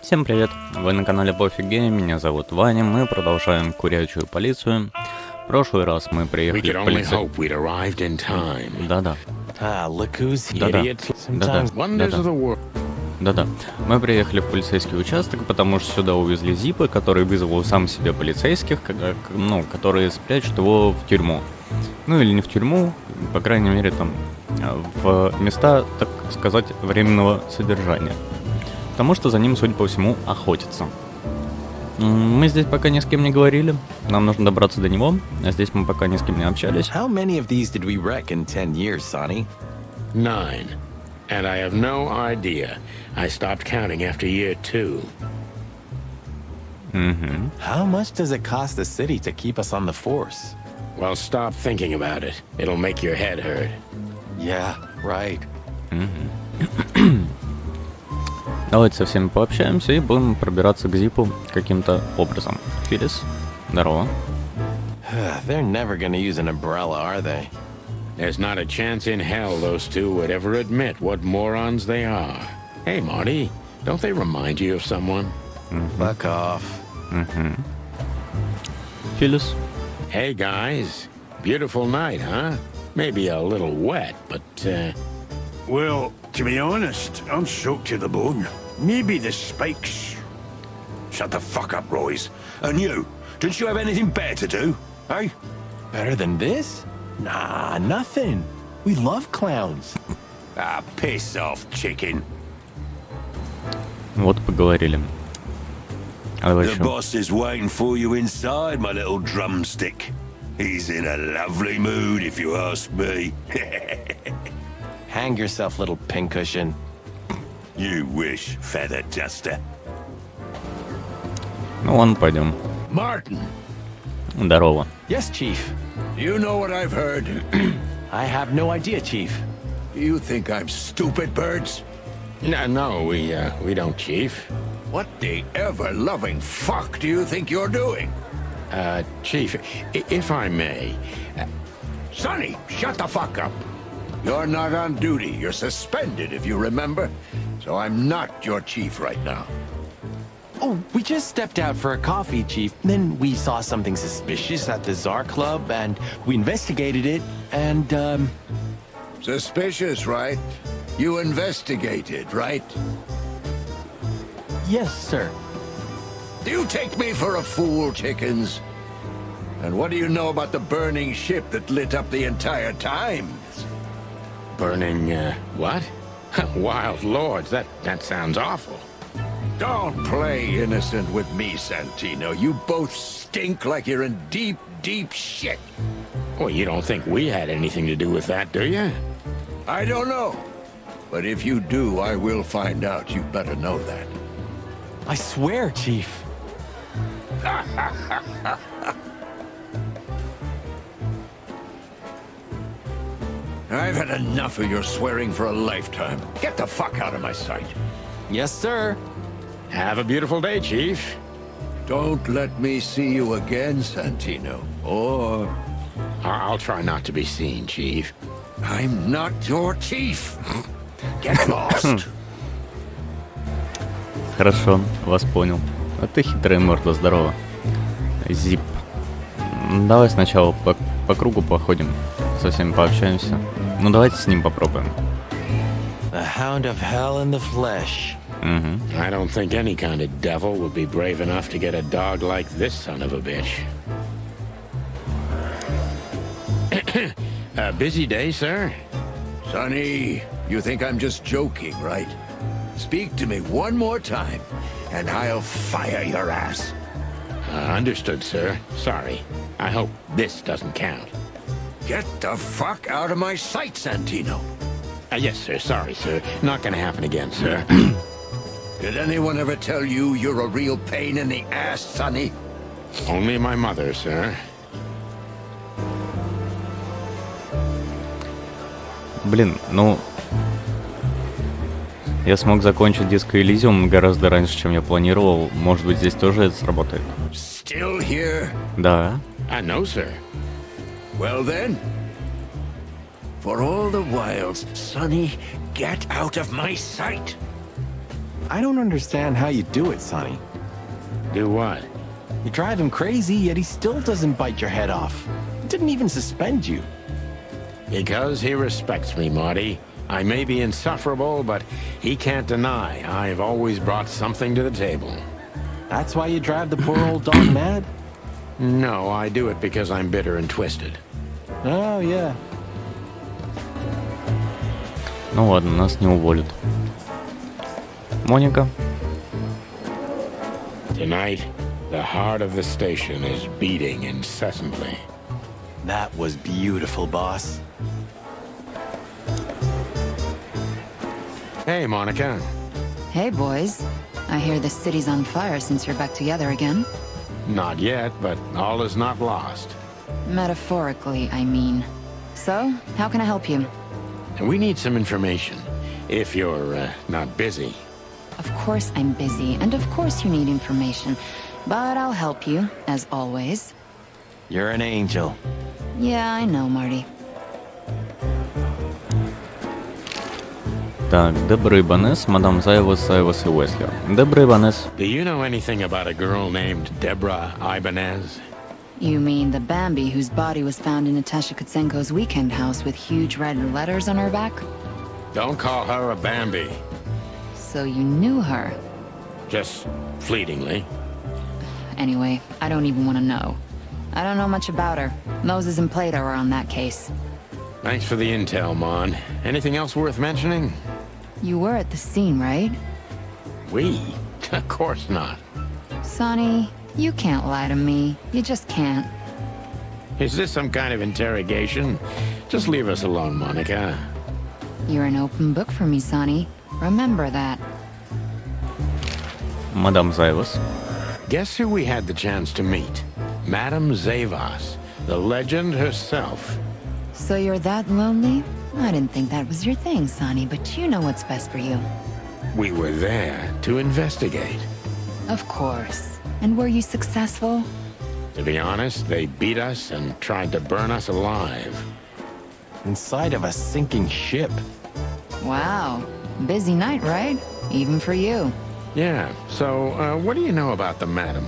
Всем привет, вы на канале Прохождение, меня зовут Ваня, мы продолжаем курячую полицию. В прошлый раз мы приехали в полицию. Да-да. Да-да. Мы приехали в полицейский участок, потому что сюда увезли Зипа, который вызвал сам себе полицейских, которые спрячут его в тюрьму. Ну или не в тюрьму, по крайней мере там в места, так сказать, временного содержания. Потому что за ним, судя по всему, охотятся. Мы здесь пока ни с кем не говорили. Нам нужно добраться до него, а здесь мы пока ни с кем не общались. How many of these did we wreck in 10 years, Sonny? 9. And I have no idea. I stopped counting after year 2. How much does it cost the city to keep us on the force? Well, stop thinking about it. It'll make your head hurt. Yeah, right. Давайте со всеми пообщаемся и будем пробираться к Зипу каким-то образом. Филлис, здорово. They're never gonna use an umbrella, are they? There's not a chance in hell those two would ever admit what morons they are. Hey, Marty, don't they remind you of someone? Fuck off. Филлис. Hey, guys. Beautiful night, huh? Maybe a little wet, but, Well, to be honest, I'm soaked to the bone. Maybe the spikes. Shut the fuck up, Royce. And you, don't you have anything better to do, eh? Better than this? Nah, nothing. We love clowns. Ah, piss off, chicken. Вот поговорили. А давай The еще. boss is waiting for you inside, my little drumstick. He's in a lovely mood, if you ask me. Hang yourself, little pincushion. You wish, feather duster. Ну ладно, пойдем. Martin, Здорово. Yes, Chief. do you know what I've heard? I have no idea, Chief. Do you think I'm stupid, Birds? No, we don't, Chief. What the ever-loving fuck do you think you're doing? Chief, if I may... Sonny, shut the fuck up! You're not on duty. You're suspended, if you remember. So I'm not your chief right now. Oh, we just stepped out for a coffee, Chief. Then we saw something suspicious at the Czar Club, and we investigated it, and, Suspicious, right? You investigated, right? Yes, sir. Do you take me for a fool, chickens? And what do you know about the burning ship that lit up the entire Times? Burning, what? Wild lords, that sounds awful. Don't play innocent with me, Santino. You both stink like you're in deep, deep shit. Well, you don't think we had anything to do with that, do you? I don't know. But if you do, I will find out. You better know that. I swear, Chief. I've had enough of your swearing for a lifetime. Get the fuck out of my sight. Yes, sir. Have a beautiful day, Chief. Don't let me see you again, Santino. Or... I'll try not to be seen, Chief. I'm not your chief. Get lost. Хорошо, вас понял. А ты хитрая морда, здорово. Зип. Давай сначала по кругу походим, со всеми пообщаемся. Ну давайте с ним попробуем. The hound of hell in the flesh. I don't think any kind of devil would be brave enough to get a dog like this son of a bitch. A busy day, sir? Sonny, you think I'm just joking, right? Speak to me one more time, and I'll fire your ass. Understood, sir. Sorry. I hope this doesn't count. Get the fuck out of my sight, Santino. Yes, sir. Sorry, sir. Not gonna happen again, sir. Did anyone ever tell you you're a real pain in the ass, Sonny? Only my mother, sir. Блин, ну... Я смог закончить диско Элизиум гораздо раньше, чем я планировал. Может быть, здесь тоже это сработает? Still here? Да. No, sir. Well then, for all the wilds, Sonny, get out of my sight. I don't understand how you do it, Sonny. Do what? You drive him crazy, yet he still doesn't bite your head off. He didn't even suspend you. Because he respects me, Marty. I may be insufferable, but he can't deny I've always brought something to the table. That's why you drive the poor old dog mad? No, I do it because I'm bitter and twisted. Oh, yeah. Ну ладно, нас не уволят. Моника. Tonight, the heart of the station is beating incessantly. That was beautiful, boss. Hey, Monica. Hey, boys. I hear the city's on fire since you're back together again. Not yet, but all is not lost. Metaphorically, I mean. So, how can I help you? We need some information, if you're not busy. Of course I'm busy, and of course you need information. But I'll help you, as always. You're an angel. Yeah, I know, Marty. Так, Дебра Ибанес, мадам Зайвас, Зайвас и Уэслер. Дебра Ибанес. Do you know anything about a girl named Deborah Ibanez? You mean the Bambi whose body was found in Natasha Kutsenko's weekend house with huge red letters on her back? Don't call her a Bambi. So you knew her. Just fleetingly. Anyway, I don't even want to know. I don't know much about her. Moses and Plato are on that case. Thanks for the intel, Mon. Anything else worth mentioning? You were at the scene, right? We? Of course not. Sonny, you can't lie to me. You just can't. Is this some kind of interrogation? Just leave us alone, Monica. You're an open book for me, Sonny. Remember that. Мадам Зайвас. Guess who we had the chance to meet? Madame Zavas, the legend herself. So you're that lonely? I didn't think that was your thing, Sonny, but you know what's best for you. We were there to investigate. Of course. And were you successful? To be honest, they beat us and tried to burn us alive. Inside of a sinking ship. Wow. Busy night, right? Even for you. Yeah, so, what do you know about the madam?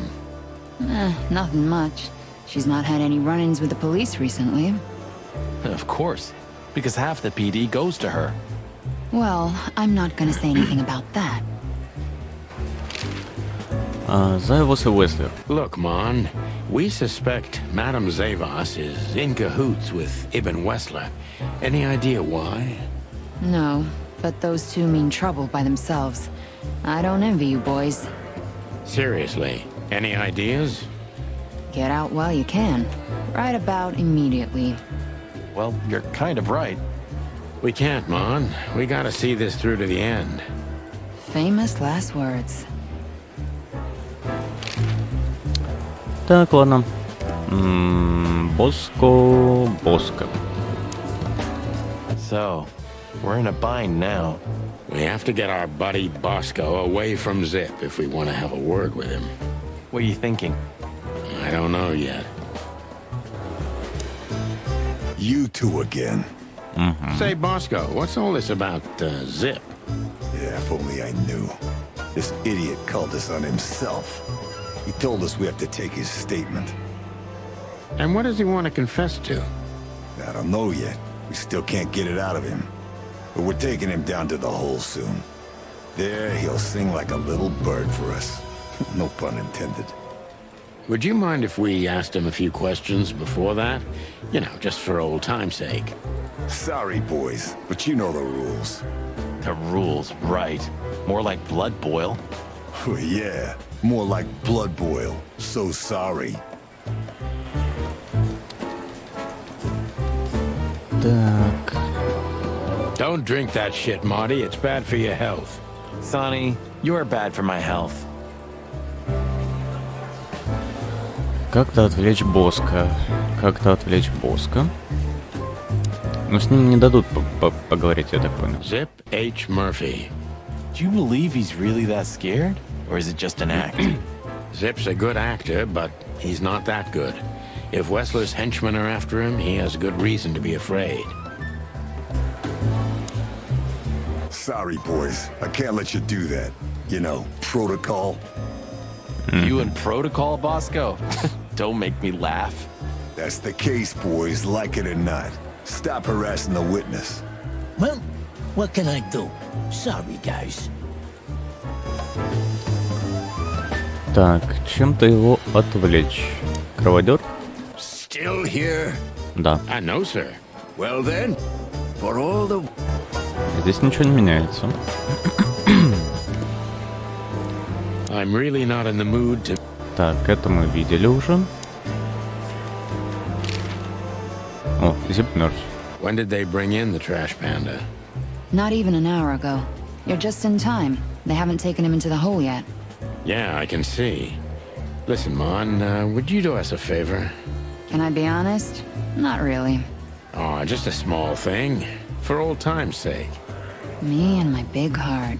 Nothing much. She's not had any run-ins with the police recently. Of course. Because half the PD goes to her. Well, I'm not gonna say anything about that. Зайвас и Уэслер. Look, Mon, we suspect Madame Zavas is in cahoots with Ibn Wessler. Any idea why? No, but those two mean trouble by themselves. I don't envy you boys. Seriously, any ideas? Get out while you can. Right about immediately. Well, you're kind of right. We can't, Mon. We gotta see this through to the end. Famous last words. Так, ладно. Боско. So, we're in a bind now. We have to get our buddy Bosco away from Zip if we want to have a word with him. What are you thinking? I don't know yet. You two again. Say, Bosco, what's all this about Zip? Yeah, if only I knew. This idiot called us on himself. He told us we have to take his statement. And what does he want to confess to? I don't know yet. We still can't get it out of him. But we're taking him down to the hole soon. There, he'll sing like a little bird for us. No pun intended. Would you mind if we asked him a few questions before that? You know, just for old time's sake. Sorry, boys, but you know the rules. The rules, right. More like blood boil. Oh, yeah, more like blood boil. So sorry. Так. Don't drink that shit, Marty. It's bad for your health. Sonny, you're bad for my health. Как-то отвлечь Боско. Но с ним не дадут поговорить, я так понял. Zip H. Murphy. Do you believe he's really that scared? Or is it just an act? Zip's a good actor, but he's not that good. If Wessler's henchmen are after him, he has good reason to be afraid. Sorry, boys. I can't let you do that. You know, protocol. You and protocol, Bosco? Don't make me laugh. That's the case, boys, like it or not. Stop harassing the witness. Well, what can I do? Sorry, guys. Так, чем-то его отвлечь. Кроводер? Still here? Да. I know, sir. Well then, for all the... Здесь ничего не меняется. I'm really not in the mood to... Так, это мы видели уже. О, Зип мертв. When did they bring in the trash panda? Not even an hour ago. You're just in time. They haven't taken him into the hole yet. Yeah, I can see. Listen, Mon, would you do us a favor? Can I be honest? Not really. Oh, just a small thing. For old time's sake. Me and my big heart.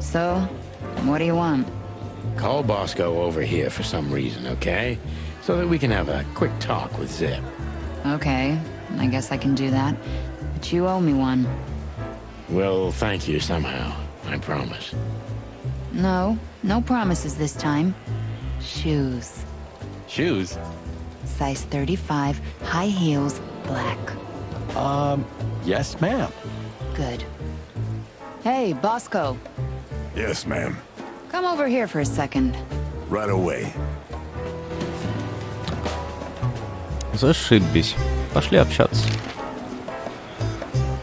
So, what do you want? Call Bosco over here for some reason, okay? So that we can have a quick talk with Zip. Okay, I guess I can do that. But you owe me one. We'll thank you somehow, I promise. No promises this time. Shoes. Shoes? Size 35, high heels, black. Yes, ma'am. Good. Hey, Bosco. Yes, ma'am. Come over here for a second. Right away. Зашибись. Пошли общаться.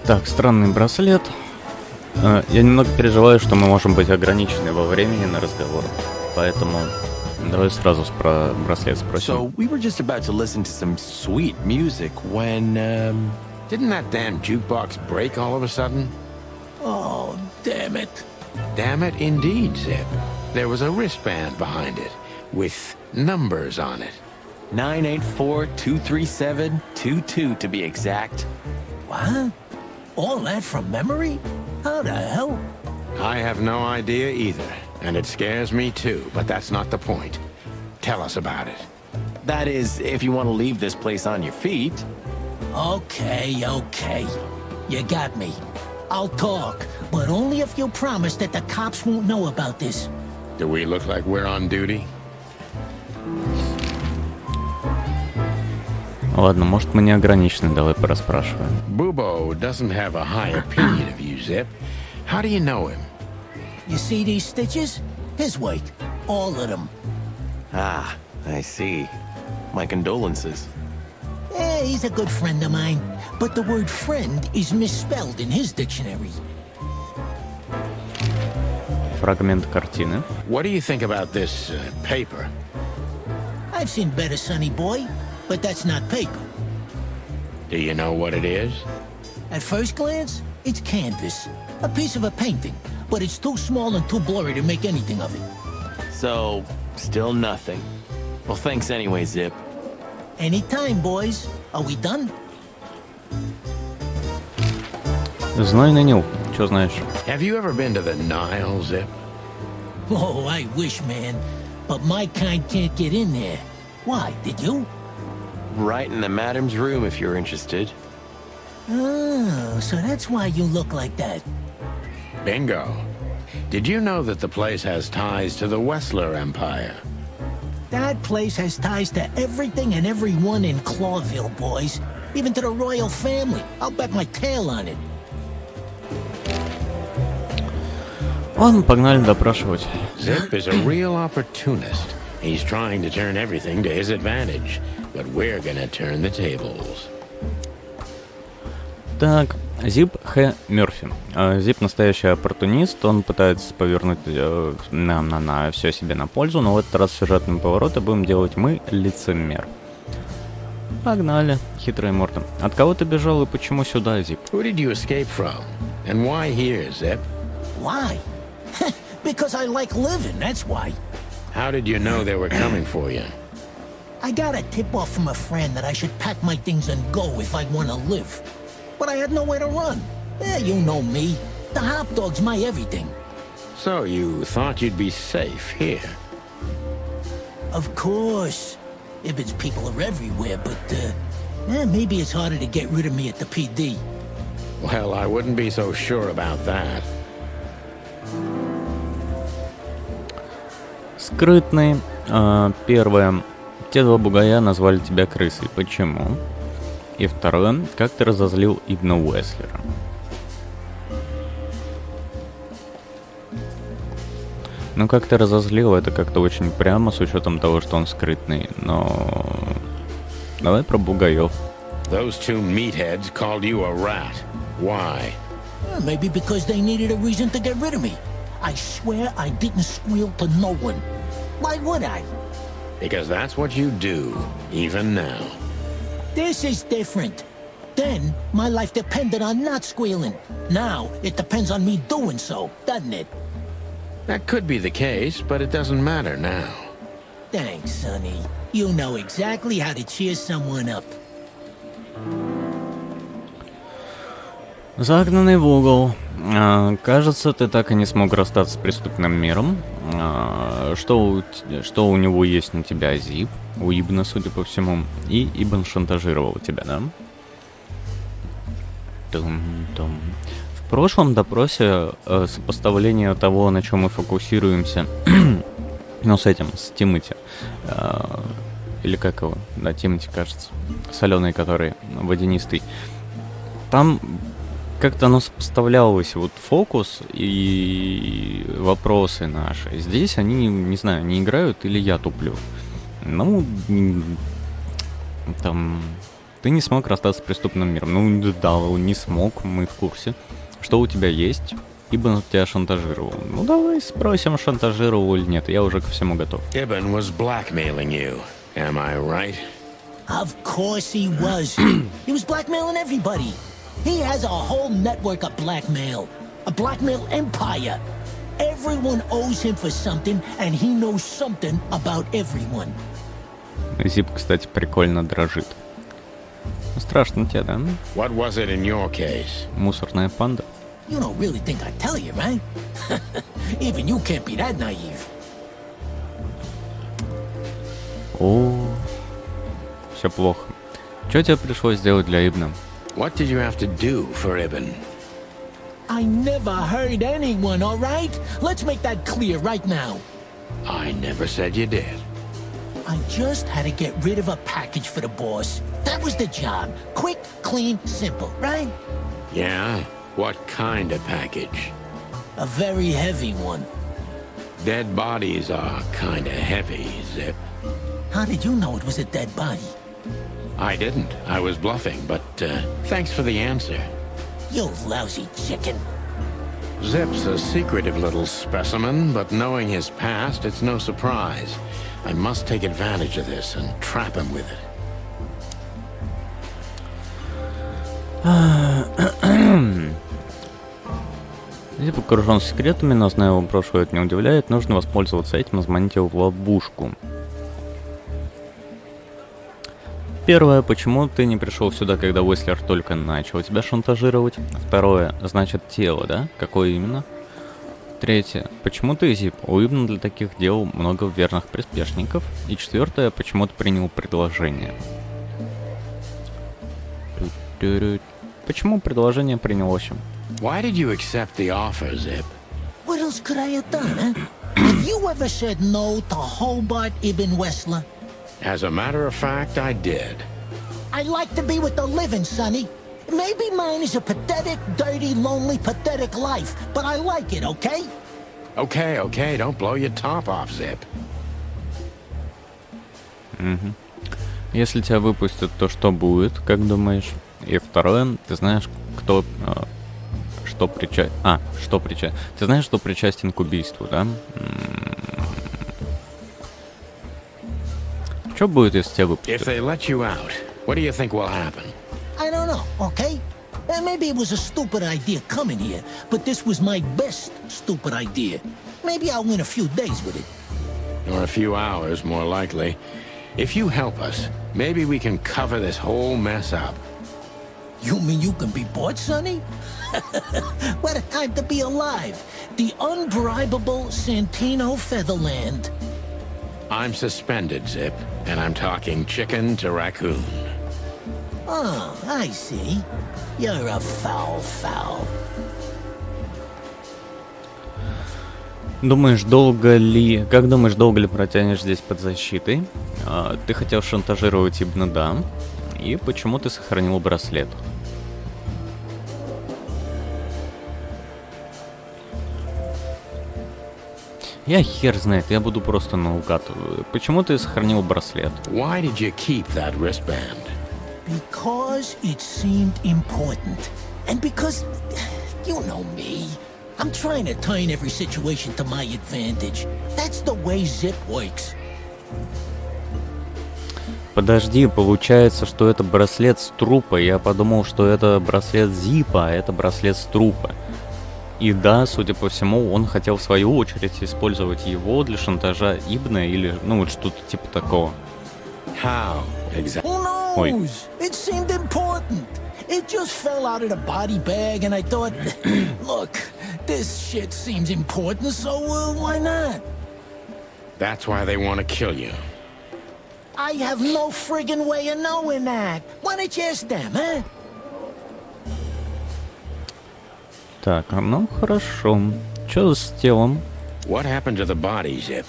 Так, странный браслет. Я немного переживаю, что мы можем быть ограничены во времени на разговор. Поэтому давай сразу про браслет спросим. So, we were just about to listen to some sweet music when, Didn't that damn jukebox break all of a sudden? Oh, damn it. Damn it, indeed, Zip. There was a wristband behind it, with numbers on it. 984-237-22 to be exact. What? All that from memory? How the hell? I have no idea either, and it scares me too, but that's not the point. Tell us about it. That is, if you want to leave this place on your feet. Okay. You got me. I'll talk, but only if you promise that the cops won't know about this. Do we look like we're on duty? Ладно, может мы не ограничены, давай порасспрашиваем. Bubo doesn't have a high opinion of you, Zip. How do you know him? You see these stitches? His weight. All of them. Ah, I see. My condolences. He's a good friend of mine, but the word friend is misspelled in his dictionary. Фрагмент картины. What do you think about this paper? I've seen better, sonny boy, but that's not paper. Do you know what it is? At first glance, it's canvas. A piece of a painting, but it's too small and too blurry to make anything of it. So, still nothing. Well, thanks anyway, Zip. Anytime, boys. Are we done? Знай на Нил. Чё знаешь? Have you ever been to the Nile, Zip? Oh, I wish, man. But my kind can't get in there. Why, did you? Right in the madam's room if you're interested. Oh, so that's why you look like that. Bingo. Did you know that the place has ties to the Wessler Empire? That place has ties to everything and everyone in Clawville, boys. Even to the royal family. I'll bet my tail on it. Ладно, погнали допрашивать. Zip is a real opportunist. He's trying to turn everything to his advantage. But we're gonna turn the tables. Так, Зип Х. Мёрфи. Зип настоящий оппортунист, он пытается повернуть на все себе на пользу, но в этот раз сюжетным поворотом будем делать мы лицемер. Погнали, хитрая морда. От кого ты бежал и почему сюда, Зип? Who did you escape from? And why here, Zip? Why? Because I like living, that's why. How did you know they were coming for you? I got a tip-off from a friend that I should pack my things and go if I want to live. But I had nowhere to run. You know me. The hot dog's my everything. So you thought you'd be safe here? Of course. Ibid's people are everywhere, but, maybe it's harder to get rid of me at the PD. Well, I wouldn't be so sure about that. Скрытный. Первое. Те два бугая назвали тебя крысой. Почему? И второе. Как ты разозлил Ибна Уэслера? Ну, как ты разозлил, это как-то очень прямо, с учетом того, что он скрытный. Но... Давай про бугаев. Those two meatheads called you a rat. Why? Maybe because they needed a reason to get rid of me. I swear I didn't squeal to no one. Why would I? Because that's what you do, even now. This is different. Then, my life depended on not squealing. Now, it depends on me doing so, doesn't it? That could be the case, but it doesn't matter now. Thanks, Sonny. You know exactly how to cheer someone up. Загнанный в угол. Кажется, ты так и не смог расстаться с преступным миром. Что у него есть на тебя, Зип? У Ибна, судя по всему. И Ибн шантажировал тебя, да? Тум-тум. В прошлом допросе сопоставление того, на чем мы фокусируемся, ну, с этим, с Тимати, или как его, да, Тимати, кажется, соленый, который водянистый, там как-то оно сопоставлялось, вот фокус и вопросы наши. Здесь они, не знаю, не играют или я туплю. Ну, там, ты не смог расстаться с преступным миром. Ну, да, не смог, мы в курсе. Что у тебя есть? Ибн тебя шантажировал. Ну, давай спросим, шантажировал или нет. Я уже ко всему готов. Ibn was blackmailing you, am I right? Of course he was. He was blackmailing everybody. He has a whole network of blackmail. A blackmail empire. Everyone owes him for something, and he knows something about everyone. Зип, кстати, прикольно дрожит. Страшно тебе, да? What was it in your case? Мусорная панда. You don't really think I'd tell you, right? Even you can't be that naive. О, все плохо. Что тебе пришлось сделать для Ибна? What did you have to do for Ibn? I never hurt anyone, all right? Let's make that clear right now. I never said you did. I just had to get rid of a package for the boss. That was the job. Quick, clean, simple, right? Yeah? What kind of package? A very heavy one. Dead bodies are kinda heavy, Zip. How did you know it was a dead body? I didn't. I was bluffing, but thanks for the answer. You lousy chicken. Zip's a secretive little specimen, but knowing his past, it's no surprise. I must take advantage of this and trap him with it. Зип окружен секретами, но зная его прошлое, это не удивляет. Нужно воспользоваться этим и заманить его в ловушку. Первое, почему ты не пришел сюда, когда Уэслер только начал тебя шантажировать? Второе, значит, тело, да? Какое именно? Третье, почему ты, Зип? У Ибна для таких дел много верных приспешников. И четвертое, почему ты принял предложение? Почему предложение принял, в общем? Why did you accept the offer, Zip? What else could I have done, huh? Have you ever said no to Hobart Ibn Wessler? As a matter of fact, I did. I like to be with the living, Sonny. Maybe mine is a pathetic, dirty, lonely, pathetic life, but I like it, okay? Okay, don't blow your top off, Zip. Если тебя выпустят, то что будет, как думаешь? И второе, ты знаешь, кто... что причастен... Ты знаешь, что причастен к убийству, да? Что будет, если тебя выпустят? If they let you out, what do you think will happen? I don't know, okay? Maybe it was a stupid idea coming here, but this was my best stupid idea. Maybe I'll win a few days with it. Or a few hours, more likely. If you help us, maybe we can cover this whole mess up. You mean you can be bought, Sonny? What a time to be alive. The unbribable Santino Featherland. I'm suspended, Zip, and I'm talking chicken to raccoon. Oh, I see. You're a foul. Как думаешь, долго ли протянешь здесь под защитой? Ты хотел шантажировать Ибна, да. И почему ты сохранил браслет? Я хер знает, я буду просто наугад. Почему ты сохранил браслет? Why did you keep that wristband? Because it seemed important. And because, you know me, I'm trying to turn every situation to my advantage. That's the way Zip works. Подожди, получается, что это браслет с трупа. Я подумал, что это браслет Зипа, а это браслет с трупа. И да, судя по всему, он хотел в свою очередь использовать его для шантажа Ибна или, ну, вот что-то типа такого. How exactly? Who knows? It seemed important. It just fell out of the body bag and I thought, look, this shit seems important, so why not? That's why they want to kill you. I have no friggin' way of knowing that. Why don't you ask them, huh? Так, ну хорошо. Что с телом? What happened to the body, Zip?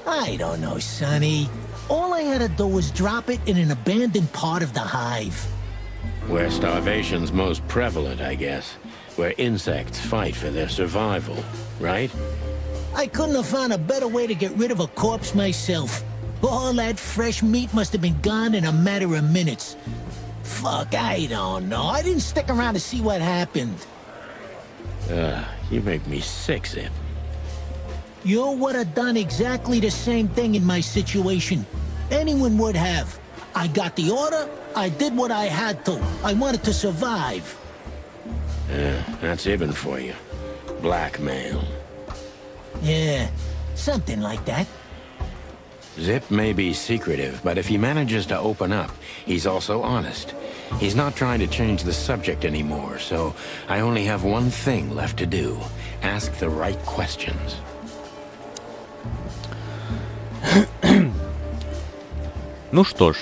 I don't know, Sonny. All I had to do was drop it in an abandoned part of the hive. Where starvation's most prevalent, I guess. Where insects fight for their survival, right? I couldn't have found a better way to get rid of a corpse myself. All that fresh meat must have been gone in a matter of minutes. Fuck, I don't know. I didn't stick around to see what happened. You make me sick, Zip. You would have done exactly the same thing in my situation. Anyone would have. I got the order, I did what I had to. I wanted to survive. That's Ibn for you. Blackmail. Yeah, something like that. Zip may be secretive, but if he manages to open up, he's also honest. He's not trying to change the subject anymore, so I only have one thing left to do. Ask the right questions. Ну что ж,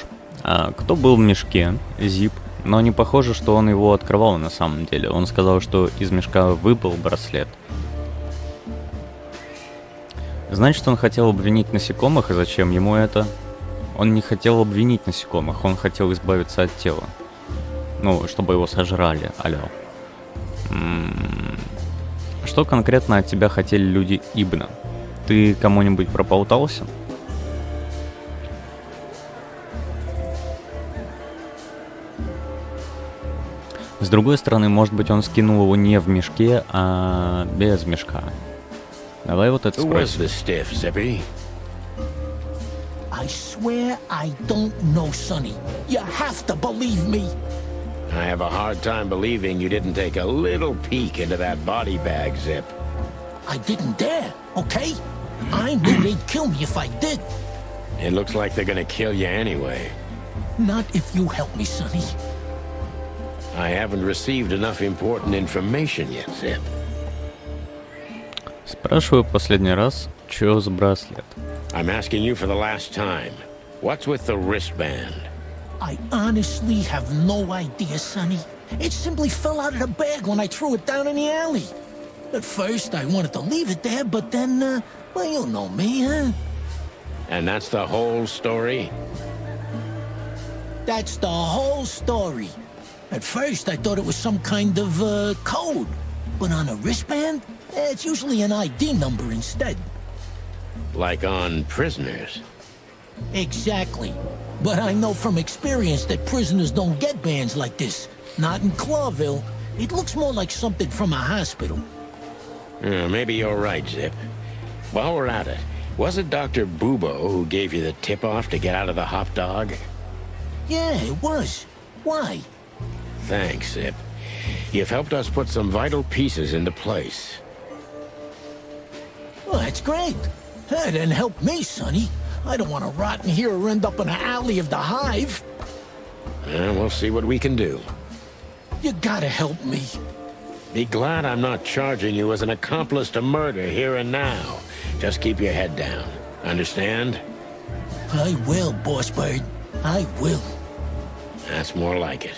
кто был в мешке? Зип. Но не похоже, что он его открывал на самом деле. Он сказал, что из мешка выпал браслет. Значит, он хотел обвинить насекомых, и зачем ему это? Он не хотел обвинить насекомых, он хотел избавиться от тела. Ну, чтобы его сожрали, алло. Что конкретно от тебя хотели люди Ибна? Ты кому-нибудь проболтался? С другой стороны, может быть, он скинул его не в мешке, а без мешка. Давай вот это спросим. I swear I don't know, Sonny. You have to believe me. I have a hard time believing you didn't take a little peek into that body bag, Zip. I didn't dare, okay? I knew they'd kill me if I did. It looks like they're gonna kill you anyway. Not if you help me, Sonny. I haven't received enough important information yet, Zip. Спрашиваю последний раз, чё за браслет? I'm asking you for the last time. What's with the wristband? I honestly have no idea, Sonny. It simply fell out of the bag when I threw it down in the alley. At first, I wanted to leave it there, but then, well, you know me, huh? And that's the whole story? That's the whole story. At first, I thought it was some kind of, code. But on a wristband, it's usually an ID number instead. Like on prisoners? Exactly. But I know from experience that prisoners don't get bands like this. Not in Clawville. It looks more like something from a hospital. Maybe you're right, Zip. While we're at it, was it Dr. Bubo who gave you the tip-off to get out of the hop dog? Yeah, it was. Why? Thanks, Zip. You've helped us put some vital pieces into place. Well, that's great. That didn't help me, Sonny. I don't want to rot in here or end up in an alley of the hive. We'll see what we can do. You gotta help me. Be glad I'm not charging you as an accomplice to murder here and now. Just keep your head down. Understand? I will, Boss Bird. I will. That's more like it.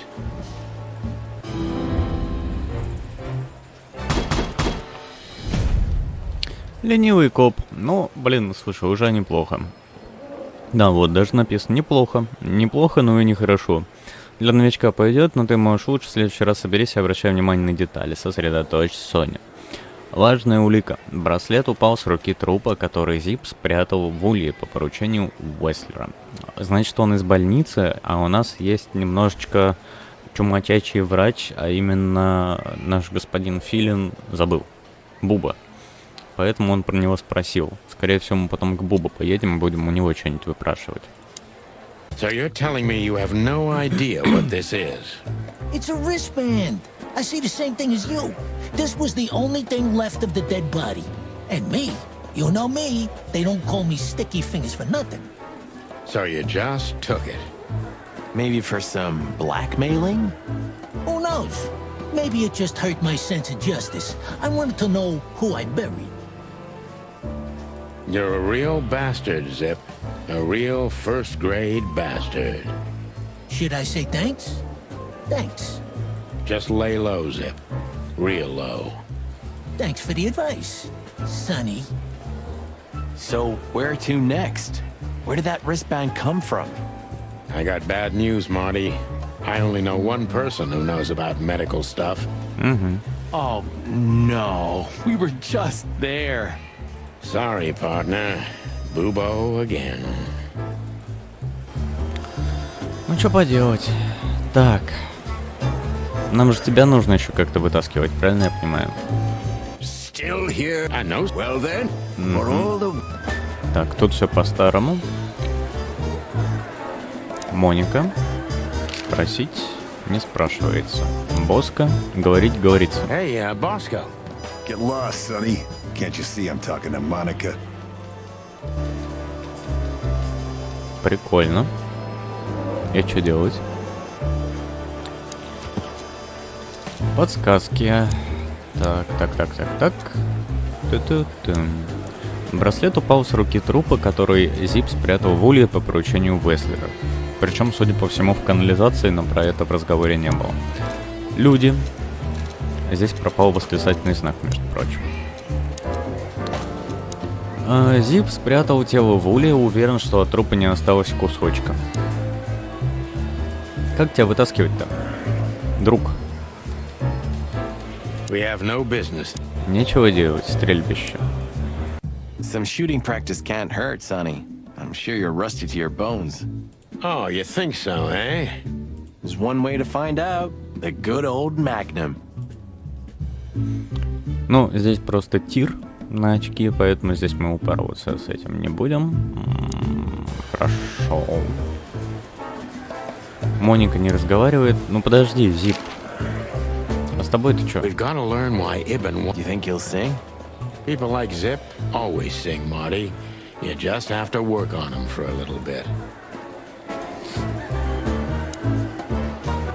Ленивый коп. Ну, блин, слушай, уже неплохо. Да, вот, даже написано неплохо. Неплохо, но и нехорошо. Для новичка пойдет, но ты можешь лучше в следующий раз соберись и обращай внимание на детали. Сосредоточься, Соня. Важная улика. Браслет упал с руки трупа, который Зип спрятал в улье по поручению Уэслера. Значит, он из больницы, а у нас есть немножечко чумачачий врач, а именно наш господин Филин забыл. Буба. Поэтому он про него спросил. Скорее всего, мы потом к Бубу поедем и будем у него что-нибудь выпрашивать. So you're telling me you have no idea what this is? It's a wristband. I see the same thing as you. This was the only thing left of the dead body. And me, you know me, they don't call me Sticky Fingers for nothing. So you just took it. Maybe for some blackmailing? Who knows? Maybe it just hurt my sense of justice. I wanted to know who I buried. You're a real bastard, Zip. A real first-grade bastard. Should I say thanks? Thanks. Just lay low, Zip. Real low. Thanks for the advice, Sonny. So where to next? Where did that wristband come from? I got bad news, Marty. I only know one person who knows about medical stuff. Oh, no. We were just there. Sorry, partner. Bubo again. Ну, что поделать. Так. Нам же тебя нужно еще как-то вытаскивать, правильно я понимаю? Still here? I know. Well then, for all the... Так, тут все по-старому. Моника. Спросить не спрашивается. Боска. Говорить говорится. Hey, Bosco. Get lost, Sonny. Can't you see I'm talking to Monica? Прикольно. И что делать? Подсказки. Так. Ту-ту-тум. Браслет упал с руки трупа, который Зип спрятал в улье по поручению Уэслера. Причем, судя по всему, в канализации, но про это в разговоре не было. Люди. Здесь пропал восклицательный знак, между прочим. Зип спрятал тело в улье, уверен, что от трупа не осталось кусочка. Как тебя вытаскивать-то, друг? We have no business. Нечего делать, стрельбище. Some shooting practice can't hurt, Sonny. I'm sure you're rusty to your bones. Oh, you think so, eh? There's one way to find out. The good old Magnum. Ну, здесь просто тир на очки, поэтому здесь мы упарываться с этим не будем. Хорошо. Моника не разговаривает. Ну подожди, Зип. А с тобой-то чё? We've got to learn why Ibn... You think he'll sing? People like Zip always sing, Marty. You just have to work on them for a little bit.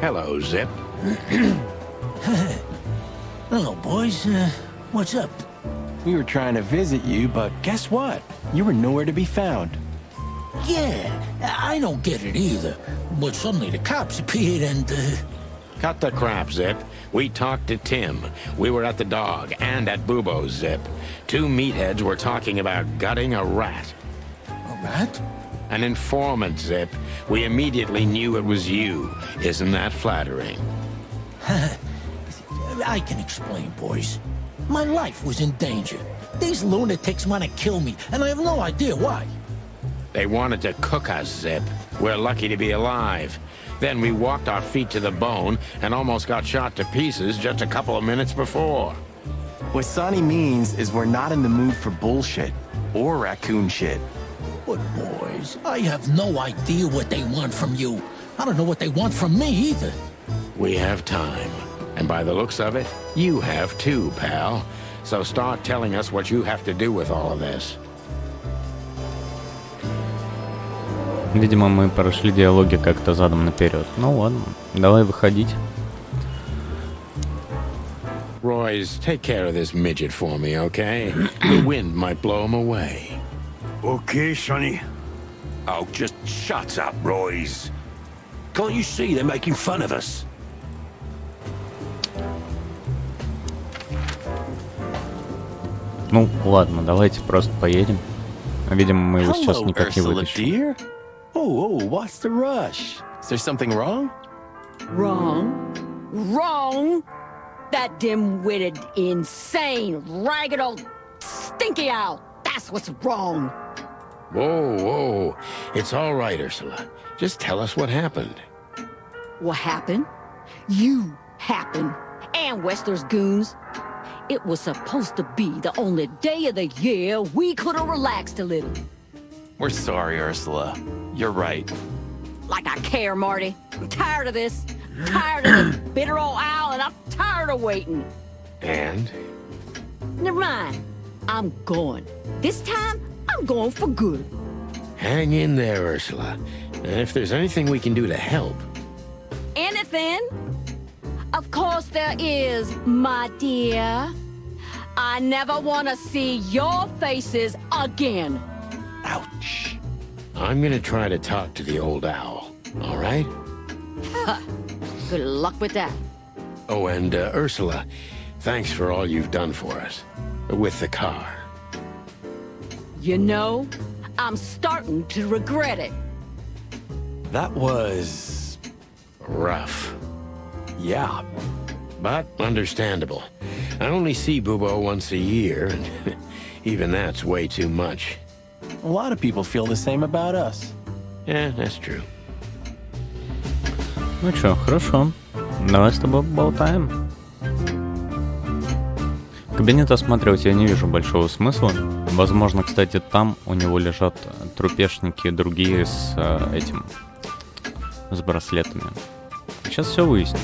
Hello, Zip. Hello, boys. What's up? We were trying to visit you, but guess what? You were nowhere to be found. Yeah, I don't get it either. But suddenly the cops appeared and, Cut the crap, Zip. We talked to Tim. We were at the dog and at Bubo's, Zip. Two meatheads were talking about gutting a rat. A rat? An informant, Zip. We immediately knew it was you. Isn't that flattering? I can explain, boys. My life was in danger. These lunatics want to kill me, and I have no idea why. They wanted to cook us, Zip. We're lucky to be alive. Then we walked our feet to the bone and almost got shot to pieces just a couple of minutes before. What Sonny means is we're not in the mood for bullshit or raccoon shit. But boys, I have no idea what they want from you. I don't know what they want from me either. We have time. And by the looks of it, you have too, pal. So start telling us what you have to do with all of this. Видимо, мы прошли диалоги как-то задом наперед. Ну ладно, давай выходить. Royce, take care of this midget for me, okay? The wind might blow him away. Okay, Sonny. Oh, just shut up, Royce. Can't you see they're making fun of us? Ну, ладно, давайте просто поедем. Видимо, мы его сейчас Hello, никак не Ursula, вытащим. dear. Oh, what's the rush? Is there something wrong? Wrong. Wrong? That dim-witted, insane, ragged old stinky owl. That's what's wrong. Whoa. It's all right, Ursula. Just tell us what happened. What happened? You happened. And Westler's goons. It was supposed to be the only day of the year we could have relaxed a little. We're sorry, Ursula. You're right. Like I care, Marty. I'm tired of this. Tired of the bitter old owl, and I'm tired of waiting. And? Never mind. I'm going. This time, I'm going for good. Hang in there, Ursula. And if there's anything we can do to help. Anything? Of course there is, my dear. I never want to see your faces again. Ouch. I'm gonna try to talk to the old owl, all right? Good luck with that. Oh, and Ursula, thanks for all you've done for us. With the car. You know, I'm starting to regret it. That was... Rough. yeah. But understandable. I only see Bubo once a year, and even that's way too much. A lot of people feel the same about us. Yeah, that's true. Ну чё, хорошо. Давай с тобой болтаем. Кабинет осматривать я не вижу большого смысла. Возможно, кстати, там у него лежат трупешники другие с этим... с браслетами. Сейчас все выясним.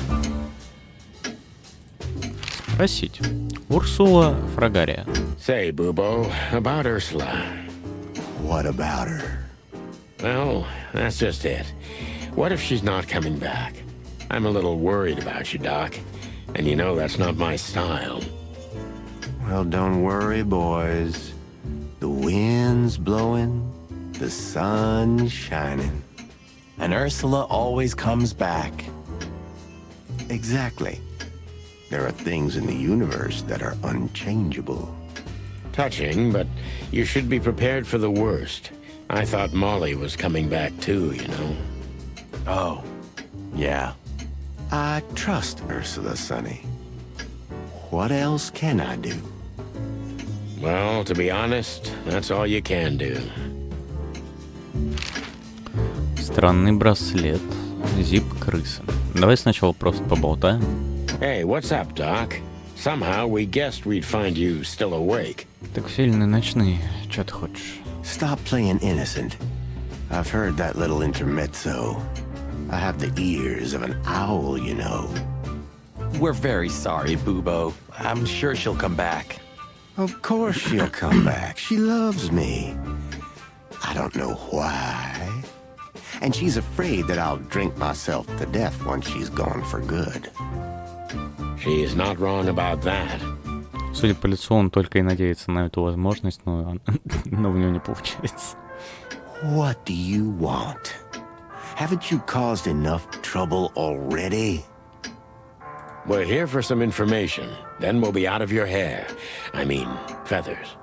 Спросить. Урсула Фрагария. Say, Bubo, about Ursula. What about her? Well, that's just it. What if she's not coming back? I'm a little worried about you, Doc. And you know that's not my style. Well, don't worry, boys. The wind's blowing, the sun's shining. And Ursula always comes back. Exactly. There are things in the universe that are unchangeable. Touching, but you should be prepared for the worst. I thought Molly was coming back too, you know. Oh, yeah. I trust Ursula, Sonny. What else can I do? Well, to be honest, that's all you can do. Странный браслет. Зип-крыса. Давай сначала просто поболтаем. Hey, what's up, Doc? Somehow we guessed we'd find you still awake. Так фильмы ночные. Чё ты хочешь? Stop playing innocent. I've heard that little intermezzo. I have the ears of an owl, you know. We're very sorry, Bubo. I'm sure she'll come back. Of course she'll come back. She loves me. I don't know why. And she's afraid that I'll drink myself to death once she's gone for good. She is not wrong about that. Судя по лицу, он только и надеется на эту возможность, но у него не получается. What do you want? Haven't you caused enough trouble already? We're here for some information. Then we'll be out of your hair. I mean, feathers.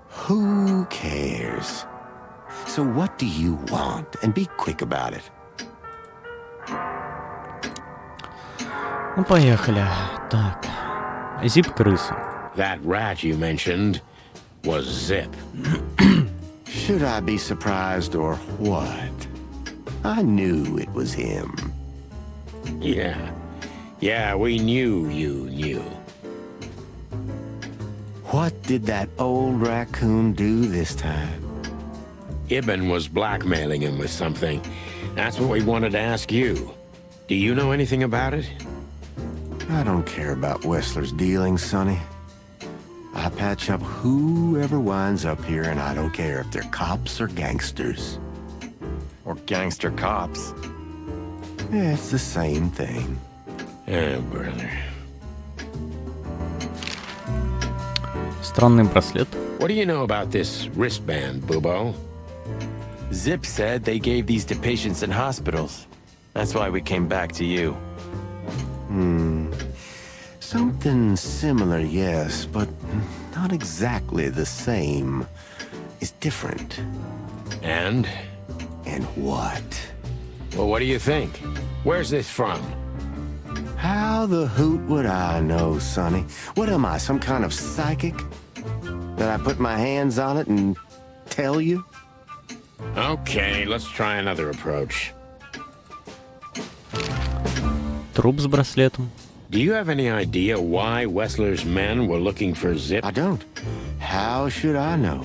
Who cares? So what do you want? And be quick about it. Ну, поехали. Так. Зип-крыса. That rat you mentioned was Zip. Should I be surprised or what? I knew it was him. Yeah, we knew you knew. What did that old raccoon do this time? Ibn was blackmailing him with something. That's what we wanted to ask you. Do you know anything about it? I don't care about Wessler's dealings, Sonny. I patch up whoever winds up here, and I don't care if they're cops or gangsters. Or gangster cops. It's the same thing. Oh, brother. Странный браслет. What do you know about this wristband, Bubo? Zip said they gave these to patients in hospitals. That's why we came back to you. Something similar, yes, but not exactly the same. It's different. And? And what? Well, what do you think? Where's this from? How the hoot would I know, Sonny? What am I, some kind of psychic? That I put my hands on it and tell you? Okay, let's try another approach. Труп с браслетом. Do you have any idea why Wessler's men were looking for Zip? I don't. How should I know?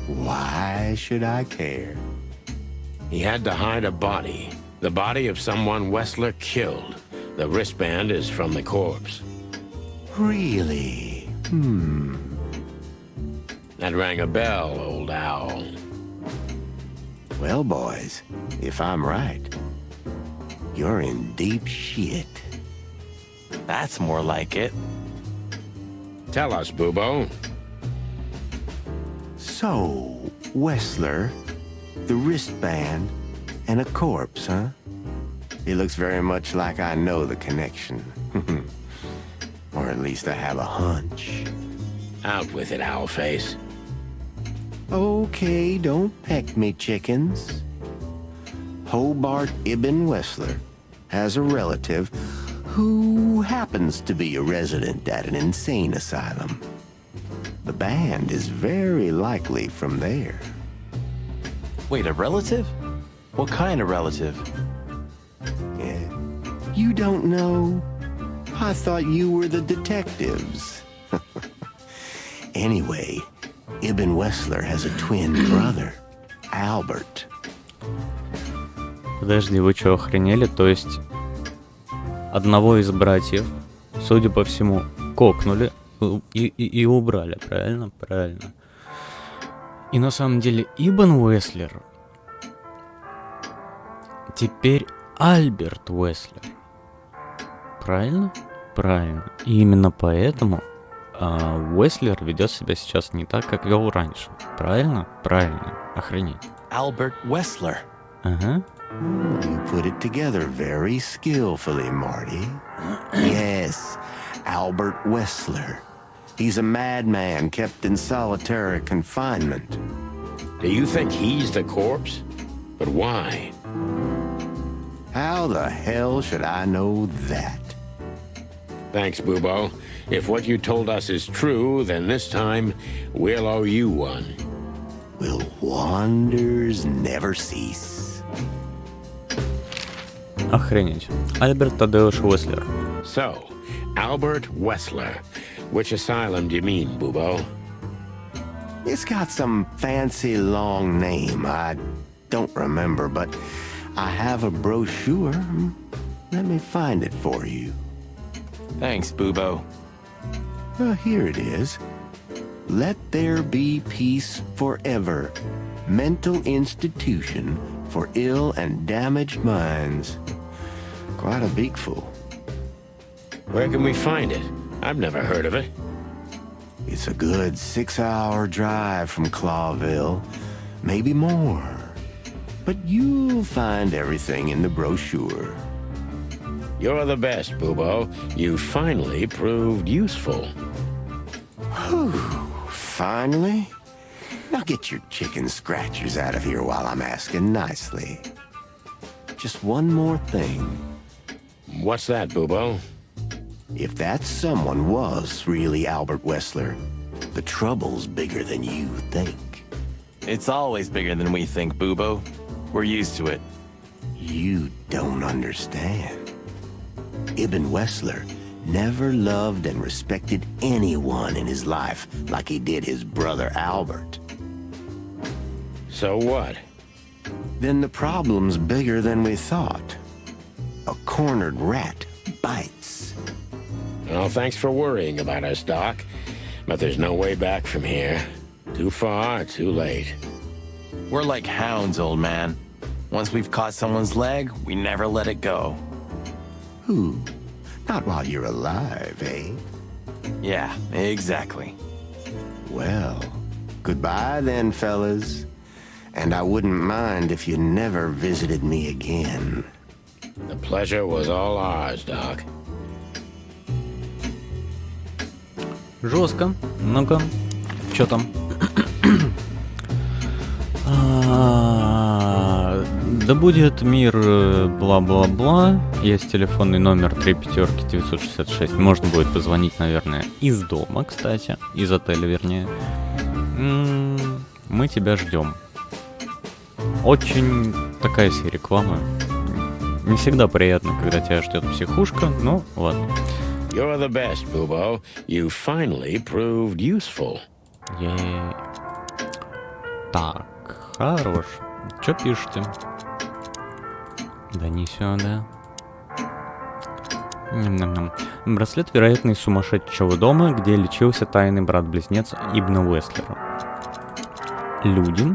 Why should I care? He had to hide a body. The body of someone Wessler killed. The wristband is from the corpse. Really? That rang a bell, old owl. Well, boys, if I'm right, you're in deep shit. That's more like it. Tell us, Bubo. So, Wessler, the wristband, and a corpse, huh? It looks very much like I know the connection. Or at least I have a hunch. Out with it, Owlface. Okay, don't peck me, chickens. Hobart Ibn Wessler has a relative who happens to be a resident at an insane asylum. The band is very likely from there. Wait, a relative? What kind of relative? Yeah. You don't know? I thought you were the detectives. Anyway, Ibn Wessler has a twin brother, Albert. Подожди, вы что, охренели? То есть одного из братьев, судя по всему, кокнули и убрали, правильно? Правильно. И на самом деле Ибн Уэслер теперь Альберт Уэслер. Правильно? Правильно. И именно поэтому Уэслер ведет себя сейчас не так, как вел раньше. Правильно? Правильно. Охренеть. Albert Wessler. Ага. You put it together very skillfully, Marty. Yes, Albert Wessler. He's a madman kept in solitary confinement. Do you think he's the corpse? But why? How the hell should I know that? Thanks, Bubo. If what you told us is true, then this time we'll owe you one. Will wonders never cease? Охренеть. Альберт Тадеуш Уэслер. So, Albert Wessler. Which asylum do you mean, Bubo? It's got some fancy long name. I don't remember, but I have a brochure. Let me find it for you. Thanks, Bubo. Here it is. Let there be peace forever. Mental institution for ill and damaged minds. Quite a beakful. Where can we find it? I've never heard of it. It's a good 6-hour drive from Clawville. Maybe more. But you'll find everything in the brochure. You're the best, Bubo. You finally proved useful. Whew. Finally? Now get your chicken scratchers out of here while I'm asking nicely. Just one more thing. What's that, Bubo? If that someone was really Albert Wessler, the trouble's bigger than you think. It's always bigger than we think, Bubo. We're used to it. You don't understand. Ibn Wessler never loved and respected anyone in his life like he did his brother Albert. So what? Then the problem's bigger than we thought. A cornered rat bites. Well, thanks for worrying about us, Doc. But there's no way back from here. Too far, too late. We're like hounds, old man. Once we've caught someone's leg, we never let it go. Who? Not while you're alive, eh? Yeah, exactly. Well, goodbye then, fellas. And I wouldn't mind if you never visited me again. The pleasure was all ours, Doc. Жестко. Ну-ка, что там? Да будет мир, бла-бла-бла. Есть телефонный номер 35966. Можно будет позвонить, наверное, из дома, кстати. Из отеля, вернее. Мы тебя ждем. Очень такая себе реклама. Не всегда приятно, когда тебя ждет психушка, но ладно. You're the best, Bubo. You finally proved useful. Ей. Так, хорош. Чё пишете? Да не сюда. Браслет, вероятно, из сумасшедшего дома, где лечился тайный брат-близнец Ибна Уэслера. Люди.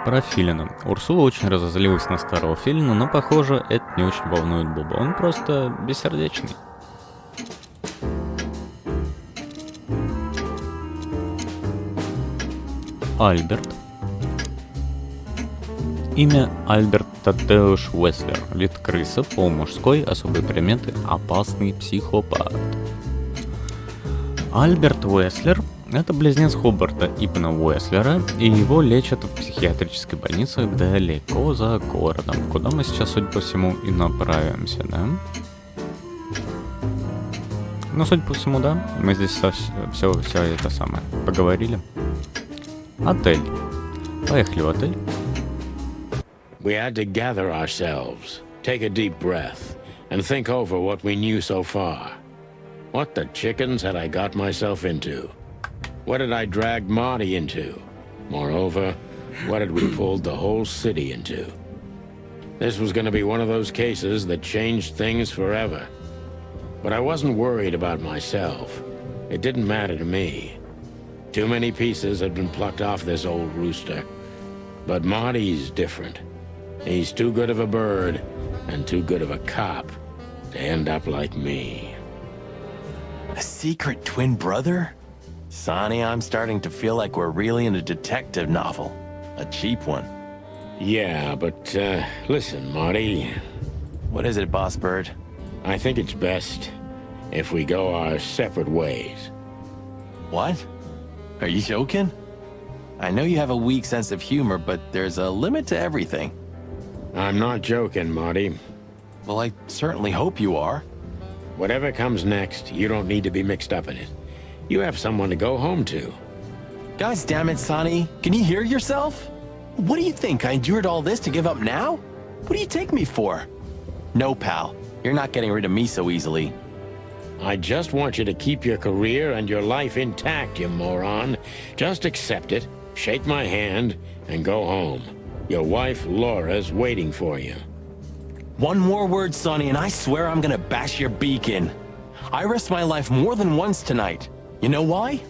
Про Филина. Урсула очень разозлилась на старого Филина, но, похоже, это не очень волнует Буба. Он просто бессердечный. Альберт. Имя Альберт Тадеуш Уэслер. Вид крыса, пол мужской, особые приметы, опасный психопат. Альберт Уэслер – это близнец Хобарта Ибна Уэслера, и его лечат в психиатрической больнице далеко за городом, куда мы сейчас, судя по всему, и направимся, да? Ну, судя по всему, да. Мы здесь все это самое поговорили. Отель. Поехали в отель. We had to gather ourselves, take a deep breath, and think over what we knew so far. What the chickens had I got myself into? What had I dragged Marty into? Moreover, what had we pulled the whole city into? This was going to be one of those cases that changed things forever. But I wasn't worried about myself. It didn't matter to me. Too many pieces had been plucked off this old rooster. But Marty's different. He's too good of a bird and too good of a cop to end up like me. A secret twin brother? Sonny, I'm starting to feel like we're really in a detective novel. A cheap one. Yeah, but, listen, Marty. What is it, Boss Bird? I think it's best if we go our separate ways. What? Are you joking? I know you have a weak sense of humor, but there's a limit to everything. I'm not joking, Marty. Well, I certainly hope you are. Whatever comes next, you don't need to be mixed up in it. You have someone to go home to. Guys, damn it, Sonny. Can you hear yourself? What do you think? I endured all this to give up now? What do you take me for? No, pal. You're not getting rid of me so easily. I just want you to keep your career and your life intact, you moron. Just accept it, shake my hand, and go home. Your wife, Laura's waiting for you. One more word, Sonny, and I swear I'm gonna bash your beak in. I risked my life more than once tonight. You know why?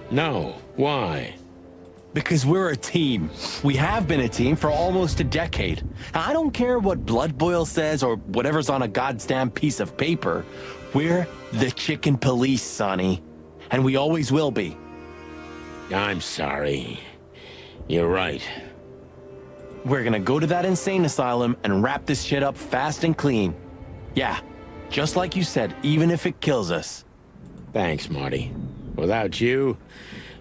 No. Why? Because we're a team. We have been a team for almost a decade. I don't care what Blood Boil says or whatever's on a goddamn piece of paper. We're the Chicken Police, Sonny. And we always will be. I'm sorry. You're right. We're gonna go to that insane asylum and wrap this shit up fast and clean. Yeah, just like you said, even if it kills us. Thanks, Marty. Without you,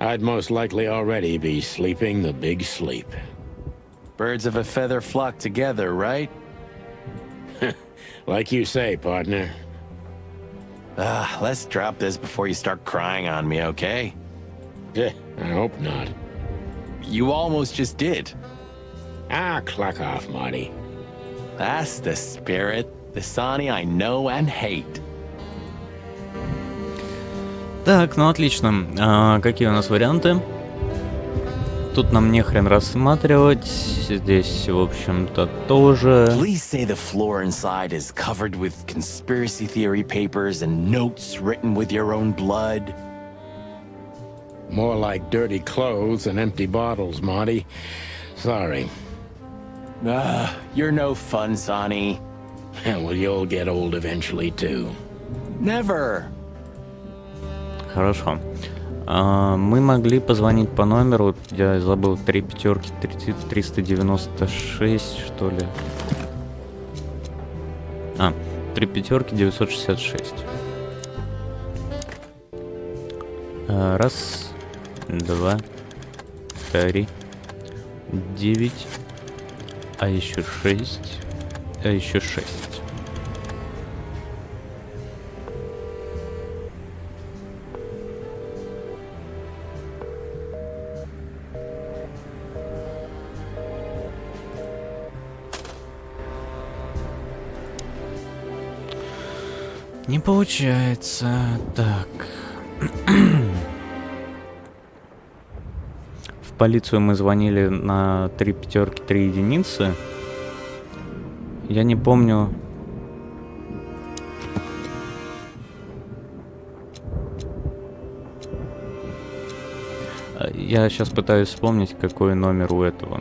I'd most likely already be sleeping the big sleep. Birds of a feather flock together, right? Like you say, partner. Let's drop this before you start crying on me, okay? I hope not. You almost just did. Clock off, Marty. That's the spirit. The Sonny I know and hate. Так, ну отлично. Какие у нас варианты? Тут нам не хрен рассматривать. Здесь, в общем-то, тоже. Please say the floor inside is covered with conspiracy theory papers and notes written with your own blood. More like dirty clothes and empty bottles, Marty. Sorry. You're no fun, Sonny. Well, you'll get old eventually, too. Never. Хорошо. Мы могли позвонить по номеру, я забыл, 396, что ли. 3 пятерки, 966. Раз, два, три, 9, а еще 6, а еще 6. Не получается. Так. В полицию мы звонили на 3 пятерки, 3 единицы. Я не помню. Я сейчас пытаюсь вспомнить, какой номер у этого.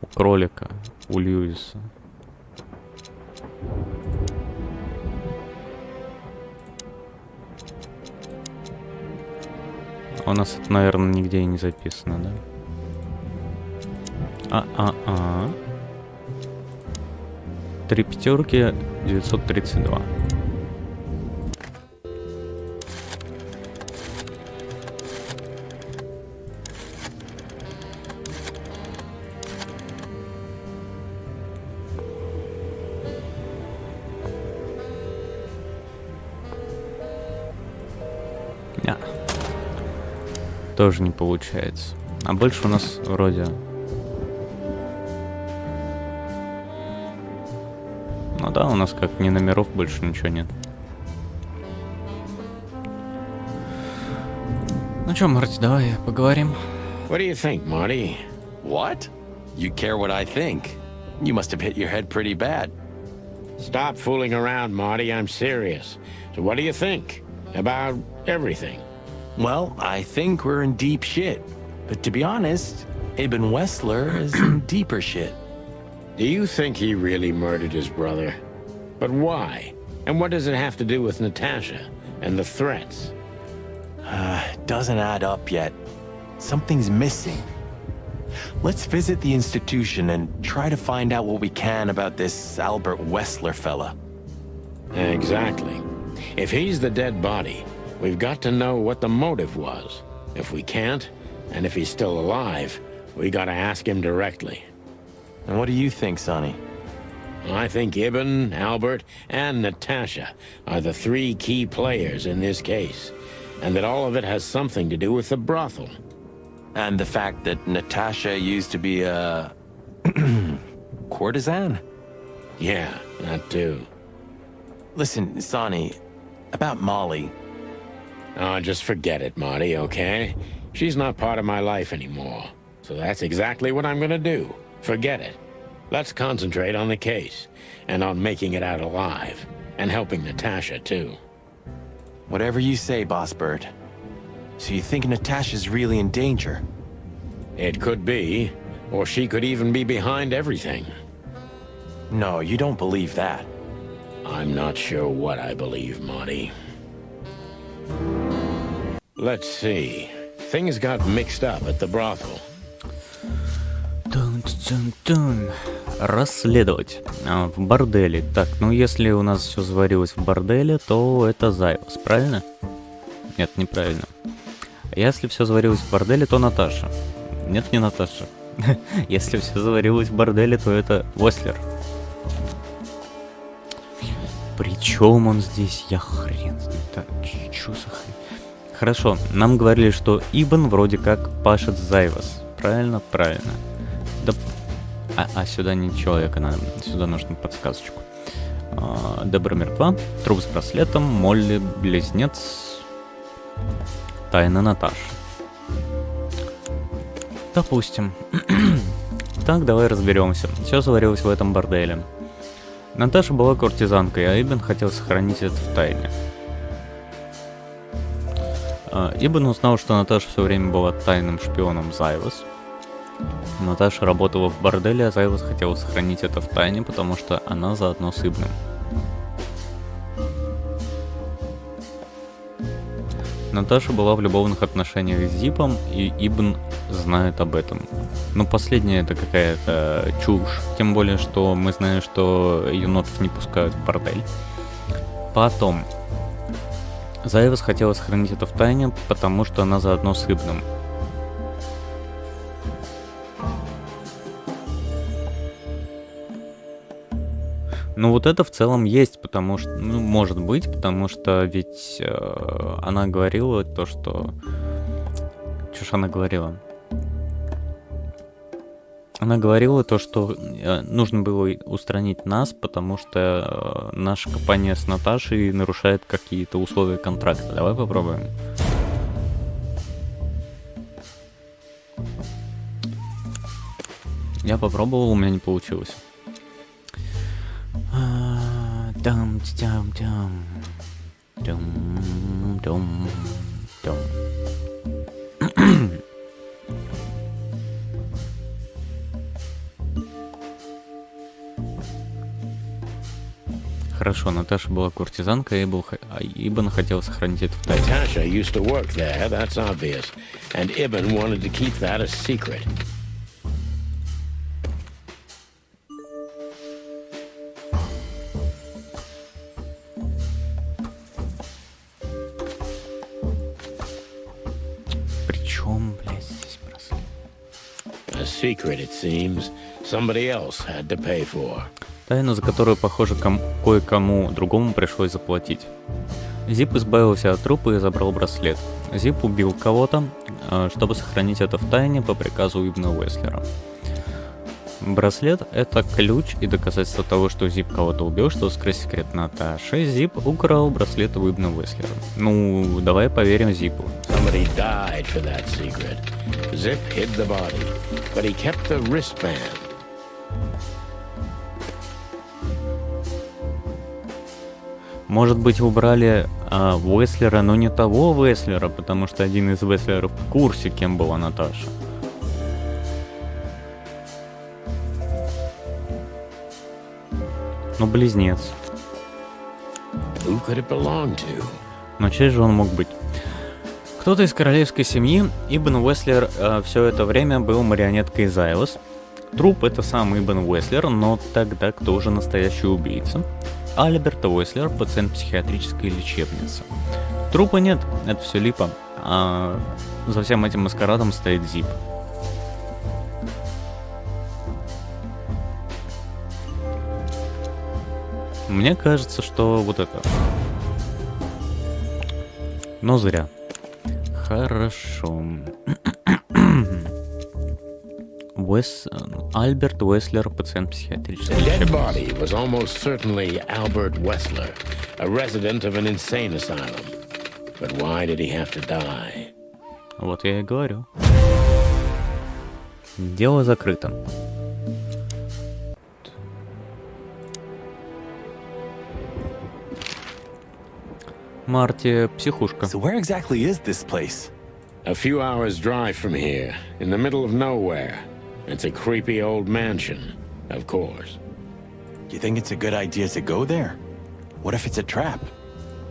У кролика, у Льюиса. У нас это, наверное, нигде и не записано, да? 3 пятерки, 932. Тоже не получается. А больше у нас вроде... Ну да, у нас как ни номеров, больше ничего нет. Ну чё, Марти, давай поговорим. What do you think, Marty? What? You care what I think? You must have hit your head pretty bad. Stop fooling around, Marty. I'm serious. So what do you think about everything? Well, I think we're in deep shit. But to be honest, Ibn Wessler is in deeper shit. Do you think he really murdered his brother? But why? And what does it have to do with Natasha and the threats? Doesn't add up yet. Something's missing. Let's visit the institution and try to find out what we can about this Albert Wessler fella. Exactly. If he's the dead body, we've got to know what the motive was. If we can't, and if he's still alive, we gotta ask him directly. And what do you think, Sonny? I think Ibn, Albert, and Natasha are the 3 key players in this case, and that all of it has something to do with the brothel. And the fact that Natasha used to be a... courtesan? Yeah, that too. Listen, Sonny, about Molly... Oh, just forget it, Marty, okay? She's not part of my life anymore. So that's exactly what I'm gonna do. Forget it. Let's concentrate on the case, and on making it out alive, and helping Natasha, too. Whatever you say, Boss Bird. So you think Natasha's really in danger? It could be, or she could even be behind everything. No, you don't believe that. I'm not sure what I believe, Marty. Let's see. Things got mixed up at the brothel. Тун-тун-тун. Расследовать. В борделе. Так, ну если у нас все заварилось в борделе, то это Зайвас, правильно? Нет, неправильно. Если все заварилось в борделе, то Наташа. Нет, не Наташа. Если все заварилось в борделе, то это Весслер. Причем он здесь? Я хрен знает. Так, чё за хрень? Хорошо, нам говорили, что Ибн вроде как пашет Зайвас. Правильно? Правильно. Да... сюда не человека надо. Сюда нужно подсказочку. Дебра мертва. Труп с браслетом. Молли близнец. Тайна Наташи. Допустим. Так, давай разберемся. Все заварилось в этом борделе. Наташа была куртизанкой, а Ибн хотел сохранить это в тайне. Ибн узнал, что Наташа все время была тайным шпионом Зайвас. Наташа работала в борделе, а Зайвас хотел сохранить это в тайне, потому что она заодно с Ибном. Наташа была в любовных отношениях с Зипом, и Ибн знает об этом. Но последнее это какая-то чушь. Тем более, что мы знаем, что енотов не пускают в бордель. Потом. Зайвас хотела сохранить это в тайне, потому что она заодно с Ибном. Ну вот это в целом есть, потому что, ну, может быть, потому что ведь она говорила то, что... Чё ж она говорила? Она говорила то, что нужно было устранить нас, потому что наша компания с Наташей нарушает какие-то условия контракта. Давай попробуем. Я попробовал, у меня не получилось. Хорошо, Наташа была куртизанкой, а Ибн хотел сохранить это в тайне. Natasha used to work there, that's obvious. And Ibn wanted to keep that a secret. Причем, блядь, здесь браслет? A secret, it seems. Somebody else had to pay for. Тайну, за которую, похоже, кое-кому другому пришлось заплатить. Зип избавился от трупа и забрал браслет. Зип убил кого-то, чтобы сохранить это в тайне по приказу Ибна Уэслера. Браслет — это ключ и доказательство того, что Зип кого-то убил, что скрыть секрет Наташи. Зип украл браслет у Ибна Уэслера. Ну, давай поверим Зипу. Somebody died for that secret. Zip hid the body, but he kept the wristband. Может быть, убрали Уэслера, но не того Уэслера, потому что один из Уэслеров в курсе, кем была Наташа. Ну, близнец. Who could it belong to? Но чей же он мог быть? Кто-то из королевской семьи. Ибн Уэслер все это время был марионеткой Зайвас. Труп — это сам Ибн Уэслер, но тогда кто уже настоящий убийца? Альберт Уэслер, пациент психиатрической лечебницы. Трупа нет, это все липа. А за всем этим маскарадом стоит Зип. Мне кажется, что вот это. Но зря. Хорошо. Альберт Уэслер, пациент психиатрической The dead лечебницы. body was almost certainly Albert Wessler, a resident of an insane asylum. But why did he have to die? Вот я и говорю. Дело закрыто. Марти, психушка. So where exactly is this place? A few hours' drive from here, in the middle of nowhere. It's a creepy old mansion, of course. You think it's a good idea to go there? What if it's a trap?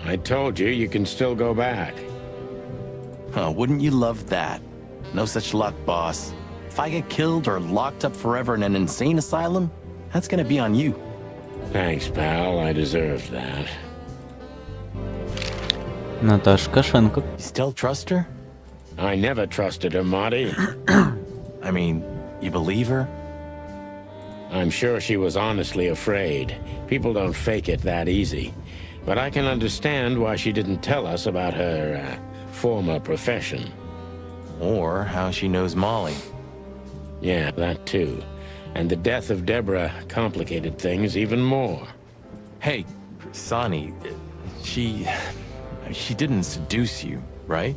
I told you can still go back. Huh, wouldn't you love that? No such luck, boss. If I get killed or locked up forever in an insane asylum, that's gonna be on you. Thanks, pal. I deserved that. Наташа Кошенко. You still trust her? I never trusted her, Marty. I mean, you believe her? I'm sure she was honestly afraid. People don't fake it that easy. But I can understand why she didn't tell us about her former profession. Or how she knows Molly. Yeah, that too. And the death of Deborah complicated things even more. Hey, Sonny, she didn't seduce you, right?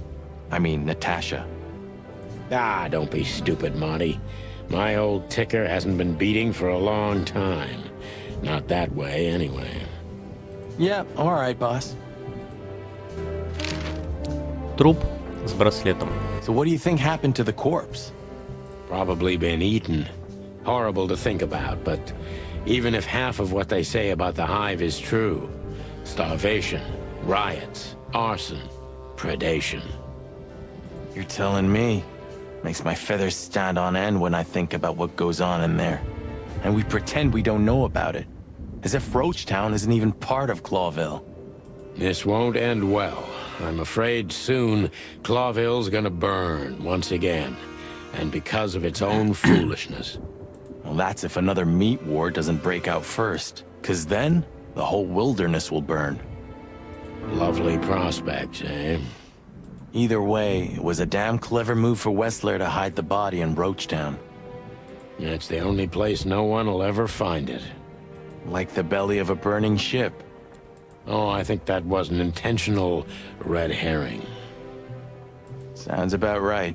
I mean, Natasha. Ah, don't be stupid, Marty. My old ticker hasn't been beating for a long time. Not that way, anyway. Yeah, all right, boss. Труп с браслетом. So what do you think happened to the corpse? Probably been eaten. Horrible to think about, but even if half of what they say about the hive is true, starvation, riots, arson, Predation. You're telling me. Makes my feathers stand on end when I think about what goes on in there. And we pretend we don't know about it. As if Roachtown isn't even part of Clawville. This won't end well. I'm afraid soon Clawville's gonna burn once again. And because of its own foolishness. Well, that's if another meat war doesn't break out first. 'Cause then, the whole wilderness will burn. Lovely prospects, eh? Either way, it was a damn clever move for Wessler to hide the body in Roachtown. It's the only place no one will ever find it. Like the belly of a burning ship. Oh, I think that was an intentional red herring. Sounds about right.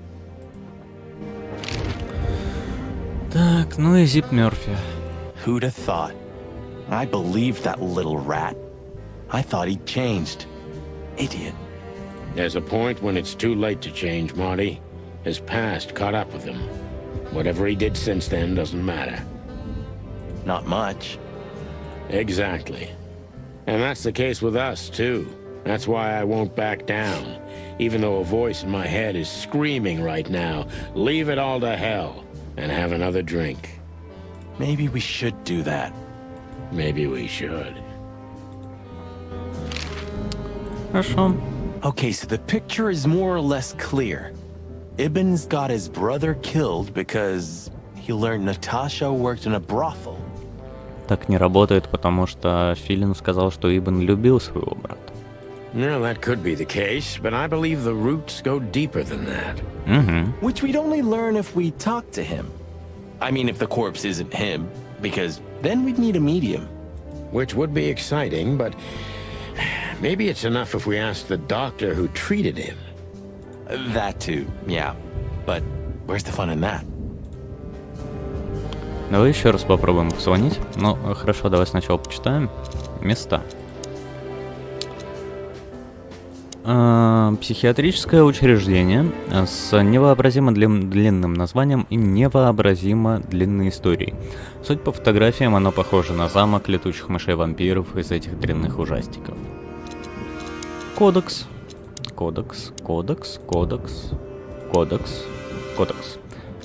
Так, ну и Зип Мёрфи. Who'd have thought? I believed that little rat. I thought he'd changed. Idiot. There's a point when it's too late to change, Marty. His past caught up with him. Whatever he did since then doesn't matter. Not much. Exactly. And that's the case with us, too. That's why I won't back down. Even though a voice in my head is screaming right now, leave it all to hell and have another drink. Maybe we should do that. Maybe we should. Хорошо. Okay, so the picture is more or less clear. Ibn's got his brother killed because he learned Natasha worked in a brothel. Так не работает, потому что Филин сказал, что Ибн любил своего брата. No, that could be the case, but I believe the roots go deeper than that. Which we'd only learn if we talked to him. I mean, if the corpse isn't him, because then we'd need a medium. Which would be exciting, but maybe it's enough if we ask the doctor who treated him. That too, yeah. But where's the fun in that? Давай еще раз попробуем позвонить. Ну, хорошо, давай сначала почитаем места. Психиатрическое учреждение с невообразимо длинным названием и невообразимо длинной историей. Судя по фотографиям, оно похоже на замок летучих мышей-вампиров из этих дрянных ужастиков. Кодекс.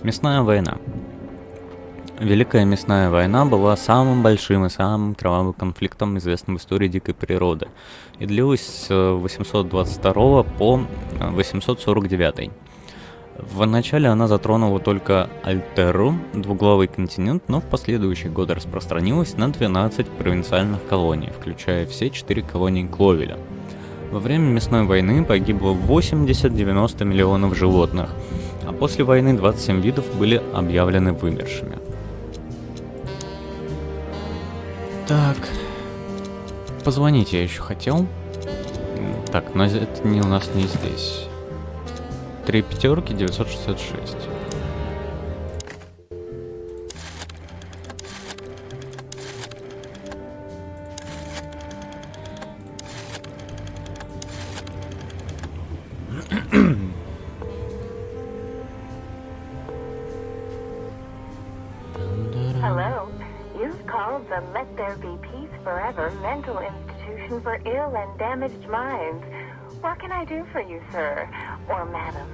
Мясная война. Великая мясная война была самым большим и самым кровавым конфликтом, известным в истории дикой природы, и длилась с 822 по 849. В начале она затронула только Альтеру, двуглавый континент, но в последующие годы распространилась на 12 провинциальных колоний, включая все 4 колонии Кловеля. Во время мясной войны погибло 80-90 миллионов животных, а после войны 27 видов были объявлены вымершими. Так, позвонить я еще хотел. Так, но это не у нас не здесь. 3 пятерки 966. Hello. You've called the Let There Be Peace Forever mental institution for ill and damaged minds. What can I do for you, sir? Or madam?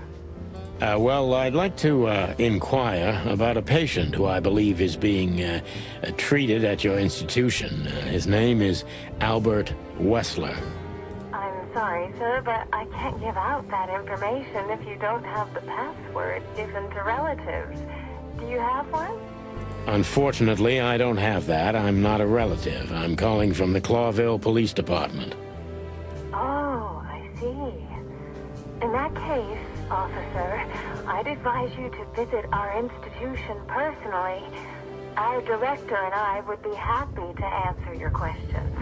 Well, I'd like to inquire about a patient who I believe is being treated at your institution. His name is Albert Wessler. I'm sorry, sir, but I can't give out that information if you don't have the password given to relatives. Do you have one? Unfortunately, I don't have that. I'm not a relative. I'm calling from the Clawville Police Department. Oh, I see. In that case, officer, I'd advise you to visit our institution personally. Our director and I would be happy to answer your questions.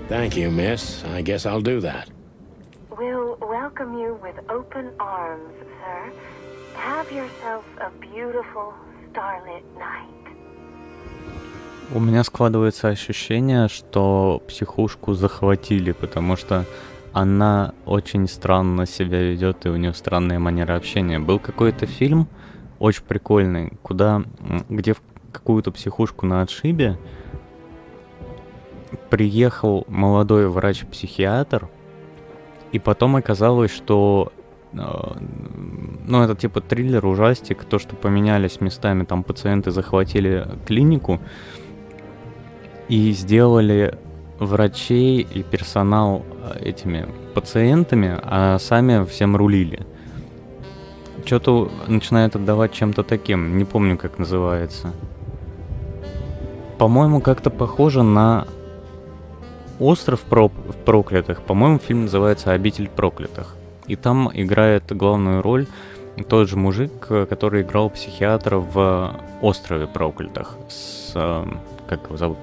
Thank you, miss. I guess I'll do that. We'll welcome you with open arms, sir. Have yourself a beautiful starlit night. У меня складывается ощущение, что психушку захватили, потому что она очень странно себя ведет, и у нее странная манера общения. Был какой-то фильм очень прикольный, где в какую-то психушку на отшибе приехал молодой врач-психиатр И потом оказалось, что ну, это типа триллер, ужастик, то, что поменялись местами, там пациенты захватили клинику и сделали врачей и персонал этими пациентами, а сами всем рулили. Что-то начинает отдавать чем-то таким, не помню, как называется. По-моему, как-то похоже на «Остров проклятых». По-моему, фильм называется «Обитель проклятых». И там играет главную роль тот же мужик, который играл психиатра в «Острове проклятых». Как его зовут?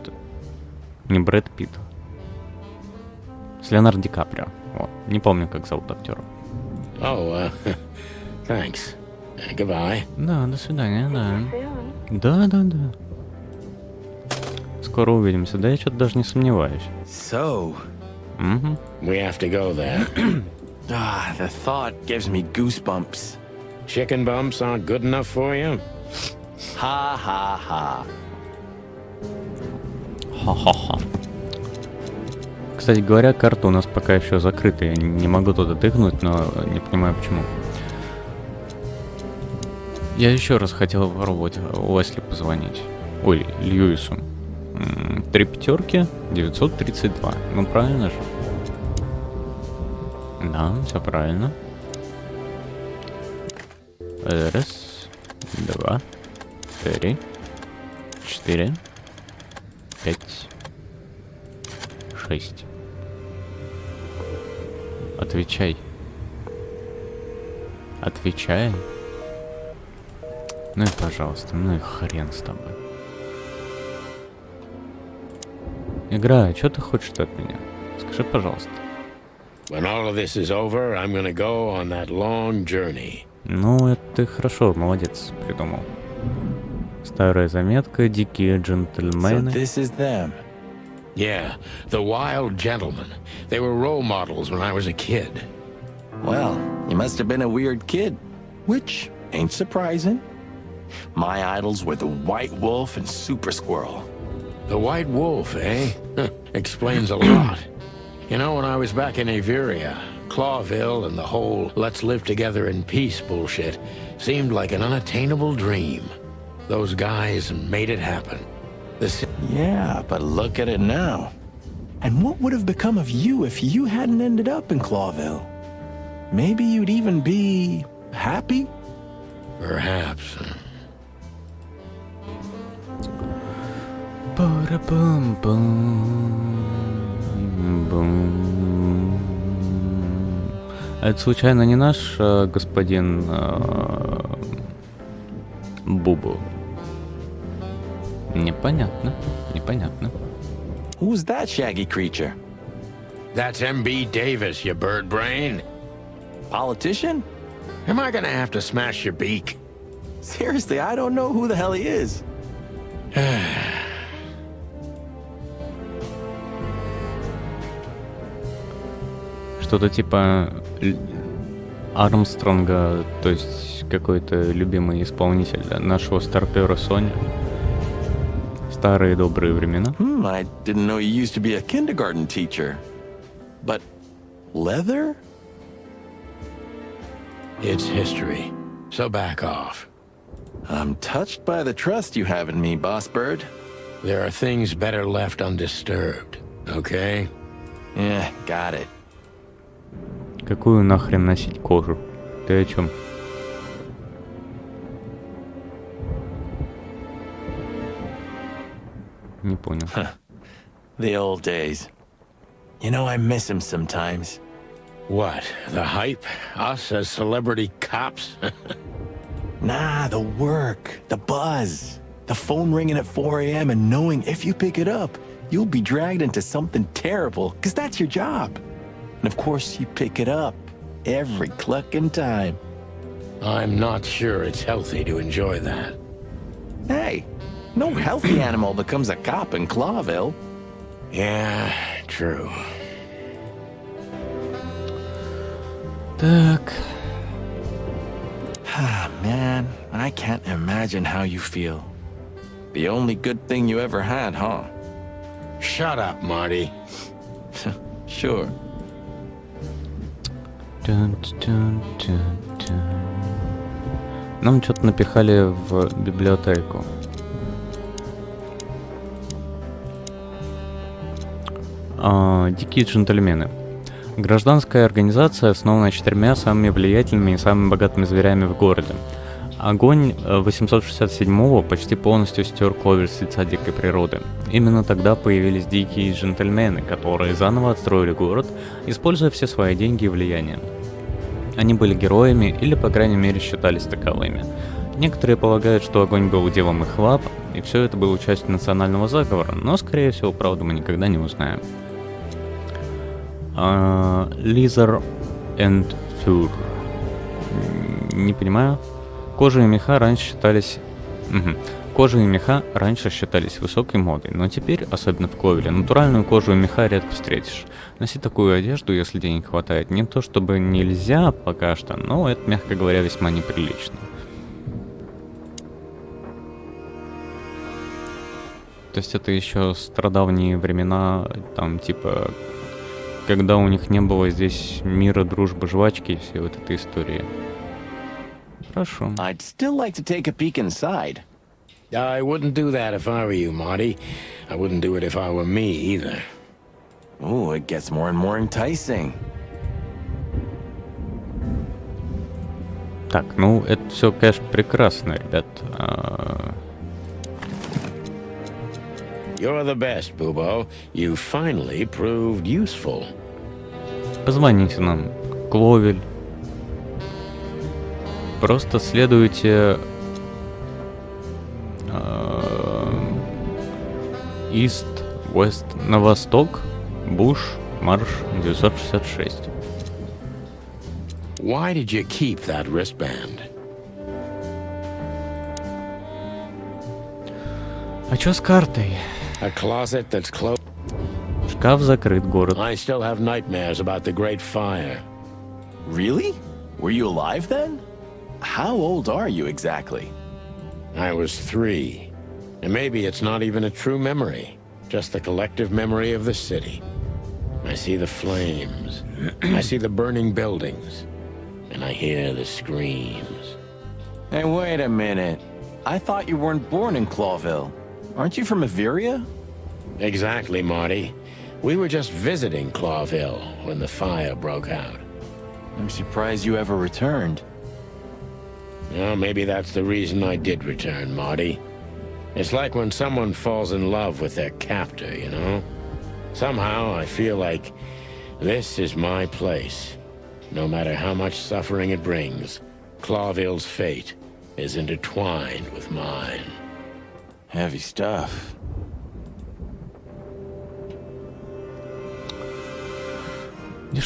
Не Брэд Питт. С Леонардо Ди Каприо. Вот. Не помню, как зовут актера. Thanks. Goodbye. Да, до свидания, да. Да. Скоро увидимся, да, я что-то даже не сомневаюсь. So, We have to go there. the thought gives me goosebumps. Chicken bumps aren't good enough for you? Ha ha ha. Ха-ха-ха. Кстати говоря, карта у нас пока еще закрыта. Я не могу туда тыкнуть, но не понимаю почему. Я еще раз хотел попробовать Уэсли позвонить. Ой, Льюису. 3 пятерки, 932. Ну правильно же? Да, все правильно. Раз, два, 3, 4, 5, 6. Отвечай. Отвечай. Ну и пожалуйста, ну и хрен с тобой. Игра, что ты хочешь от меня? Скажи, пожалуйста. When all of this is over, I'm gonna go on that long journey. Ну, это ты хорошо, молодец, придумал. Старая заметка, дикие So джентльмены. this is them. Yeah, the wild gentlemen. They were role models when I was a kid. Well, you must have been a weird kid, which ain't surprising. My idols were the White Wolf and Super Squirrel. The White Wolf, eh? Explains a lot. You know, when I was back in Averia, Clawville and the whole let's live together in peace bullshit seemed like an unattainable dream. Those guys made it happen. Yeah, but look at it now. And what would have become of you if you hadn't ended up in Clawville? Maybe you'd even be happy? Perhaps. Это случайно не наш господин Бубу? Непонятно, непонятно. Who's that shaggy creature? That's M.B. Davis, you bird brain. Politician? Am I gonna have to smash your beak? Seriously, I don't know who the hell he is. Что-то типа Армстронга, то есть какой-то любимый исполнитель нашего старпера Сони. Старые добрые времена. I didn't know you used to be a kindergarten teacher. But leather? It's history, so back off. I'm touched by the trust you have in me, Boss Bird. There are things better left undisturbed, okay? Yeah, got it. Какую нахрен носить кожу? Ты о чем? Не понял. The old days. You know, I miss him sometimes. What, the hype? Us as celebrity cops? Nah, the work, the buzz, the phone ringing at 4 a.m. and knowing if you pick it up, you'll be dragged into something terrible, because that's your job. And of course, you pick it up every clucking time. I'm not sure it's healthy to enjoy that. Hey, no healthy animal becomes a cop in Clawville. Yeah, true. Так. Ah, man, I can't imagine how you feel. The only good thing you ever had, huh? Shut up, Marty. Sure. Нам что-то напихали в библиотеку. Дикие джентльмены. Гражданская организация, основанная 4 самыми влиятельными и самыми богатыми зверями в городе. Огонь 867-го почти полностью стер Кловер с лица дикой природы. Именно тогда появились дикие джентльмены, которые заново отстроили город, используя все свои деньги и влияние. Они были героями или, по крайней мере, считались таковыми. Некоторые полагают, что огонь был делом их лап, и все это было частью национального заговора, но, скорее всего, правду мы никогда не узнаем. Leather and Fur. Не понимаю. Кожа и меха раньше считались... Кожа и меха раньше считались высокой модой, но теперь, особенно в Кловере, натуральную кожу и меха редко встретишь. Носить такую одежду, если денег хватает, не то чтобы нельзя пока что, но это, мягко говоря, весьма неприлично. То есть это еще стародавние времена, там типа, когда у них не было здесь мира, дружбы, жвачки и всей вот этой истории. Хорошо. I'd still like to take a peek inside. I wouldn't do that if I were you, Marty. I wouldn't do it if I were me either. Ooh, it gets more and more enticing. Так, ну это все, конечно, прекрасно, ребят. You're the best, Bubo. You finally proved useful. Позвоните нам, Кловель. Просто следуйте East, West, на восток, Буш, марш 966. Why did you keep that wristband? А чё с картой? A closet that's closed. Шкаф закрыт, город. I still have nightmares about the Great Fire. Really? Were you alive then? How old are you exactly? I was 3. And maybe it's not even a true memory, just the collective memory of the city. I see the flames, I see the burning buildings, and I hear the screams. Hey, wait a minute. I thought you weren't born in Clawville. Aren't you from Averia? Exactly, Marty. We were just visiting Clawville when the fire broke out. I'm surprised you ever returned. Well, maybe that's the reason I did return, Marty. It's like when someone falls in love with their captor, you know? Somehow I feel like this is my place. No matter how much suffering it brings, Clawville's fate is intertwined with mine. Heavy stuff.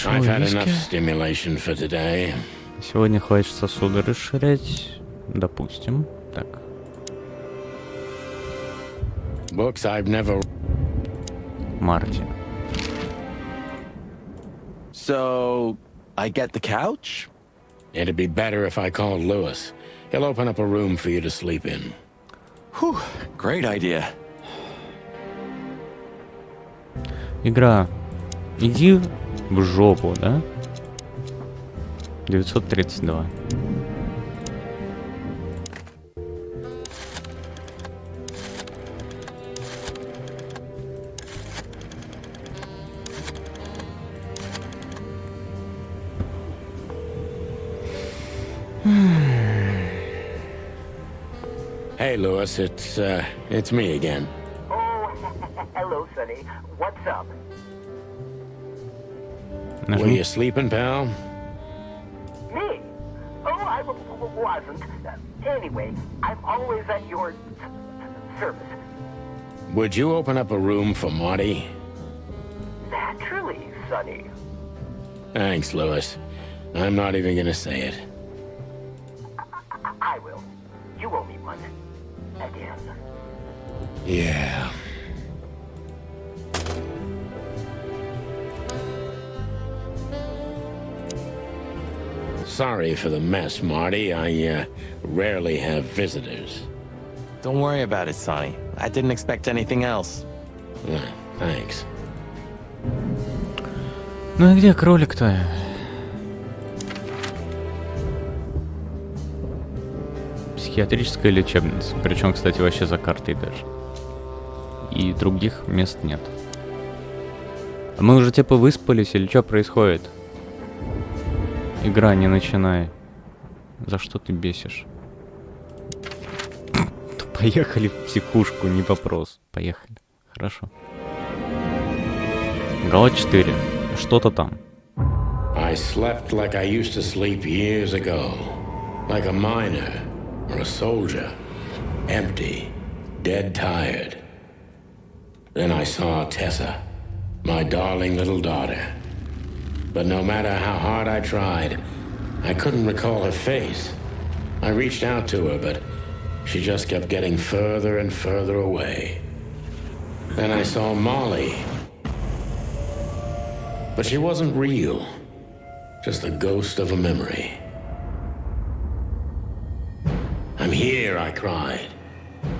I've had enough stimulation for today. Сегодня хватит сосуды расширять. Допустим. Так. Books I've never... Марти. So, I get the couch? It'd be better if I called Lewis. He'll open up a room for you to sleep in. Whew, great idea. Игра. Иди в жопу, да? 932. Hey, Lewis, it's me again. Oh, hello, Sonny. What's up? Were you sleeping, pal? Me? Oh, I wasn't. Anyway, I'm always at your service. Would you open up a room for Marty? Naturally, Sonny. Thanks, Lewis. I'm not even gonna say it. I will. You owe me one. Again. Yeah. Sorry for the mess, Marty. I rarely have visitors. Don't worry about it, Sonny. I didn't expect anything else. Thanks. Ну и где кролик-то? Психиатрическая лечебница. Причем, кстати, вообще за картой даже. И других мест нет. А мы уже типа выспались или что происходит? Игра, не начинай. За что ты бесишь? Поехали в психушку, не вопрос. Поехали. Хорошо. Глава 4. Что-то там. I slept like I used to sleep years ago. Like a miner or a soldier. Empty. Dead tired. Then I saw Tessa. My darling little daughter. But no matter how hard I tried, I couldn't recall her face. I reached out to her, but she just kept getting further and further away. Then I saw Molly. But she wasn't real. Just the ghost of a memory. I'm here, I cried.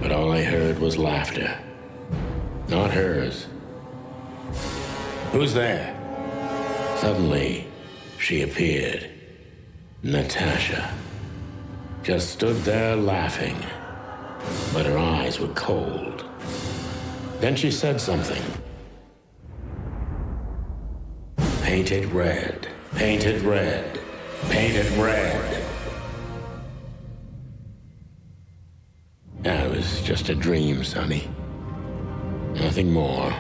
But all I heard was laughter. Not hers. Who's there? Suddenly, she appeared. Natasha. Just stood there laughing. But her eyes were cold. Then she said something. Painted red. Painted red. Painted red. That was just a dream, Sonny. Nothing more.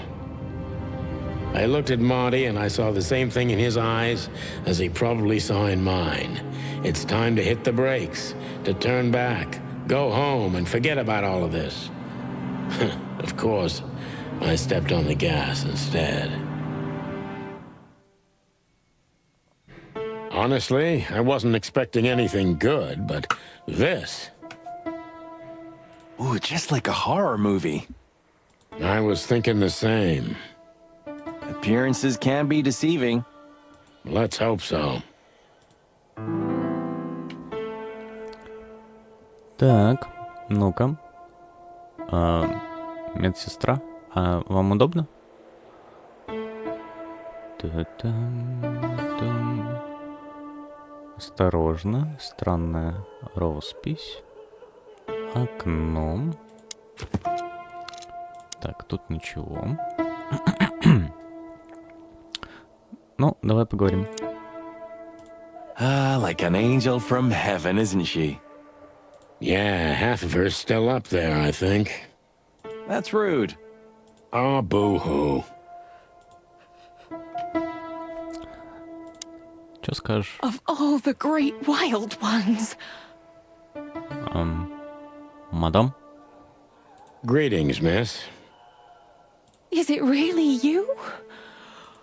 I looked at Marty and I saw the same thing in his eyes as he probably saw in mine. It's time to hit the brakes, to turn back, go home and forget about all of this. Of course, I stepped on the gas instead. Honestly, I wasn't expecting anything good, but this... Ooh, just like a horror movie. I was thinking the same. Appearances can be deceiving. Let's hope so. Так, ну-ка. Медсестра, вам удобно? Та-дам-дам. Осторожно, странная роспись. Окно. Так, тут ничего. Ну, давай поговорим. Like an angel from heaven, isn't she? Yeah, half of her's still up there, I think. That's rude. Oh, boo-hoo. Что скажешь? Of all the great wild ones. Мадам? Greetings, miss. Is it really you?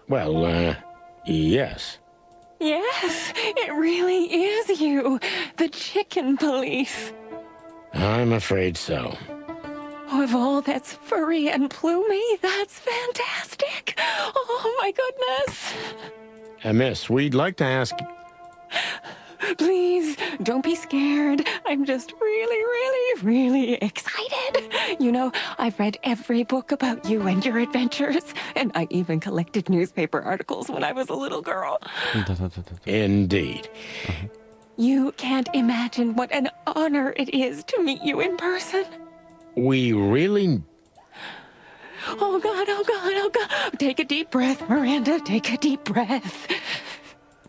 Well, yes. Yes, it really is you. The chicken police. I'm afraid so. Of all that's furry and plumey, that's fantastic. Oh, my goodness. Miss, we'd like to ask... Please, don't be scared. I'm just really excited. You know, I've read every book about you and your adventures, and I even collected newspaper articles when I was a little girl. Indeed. You can't imagine what an honor it is to meet you in person. We really... Oh, God, oh, God, oh, God. Take a deep breath, Miranda. Take a deep breath.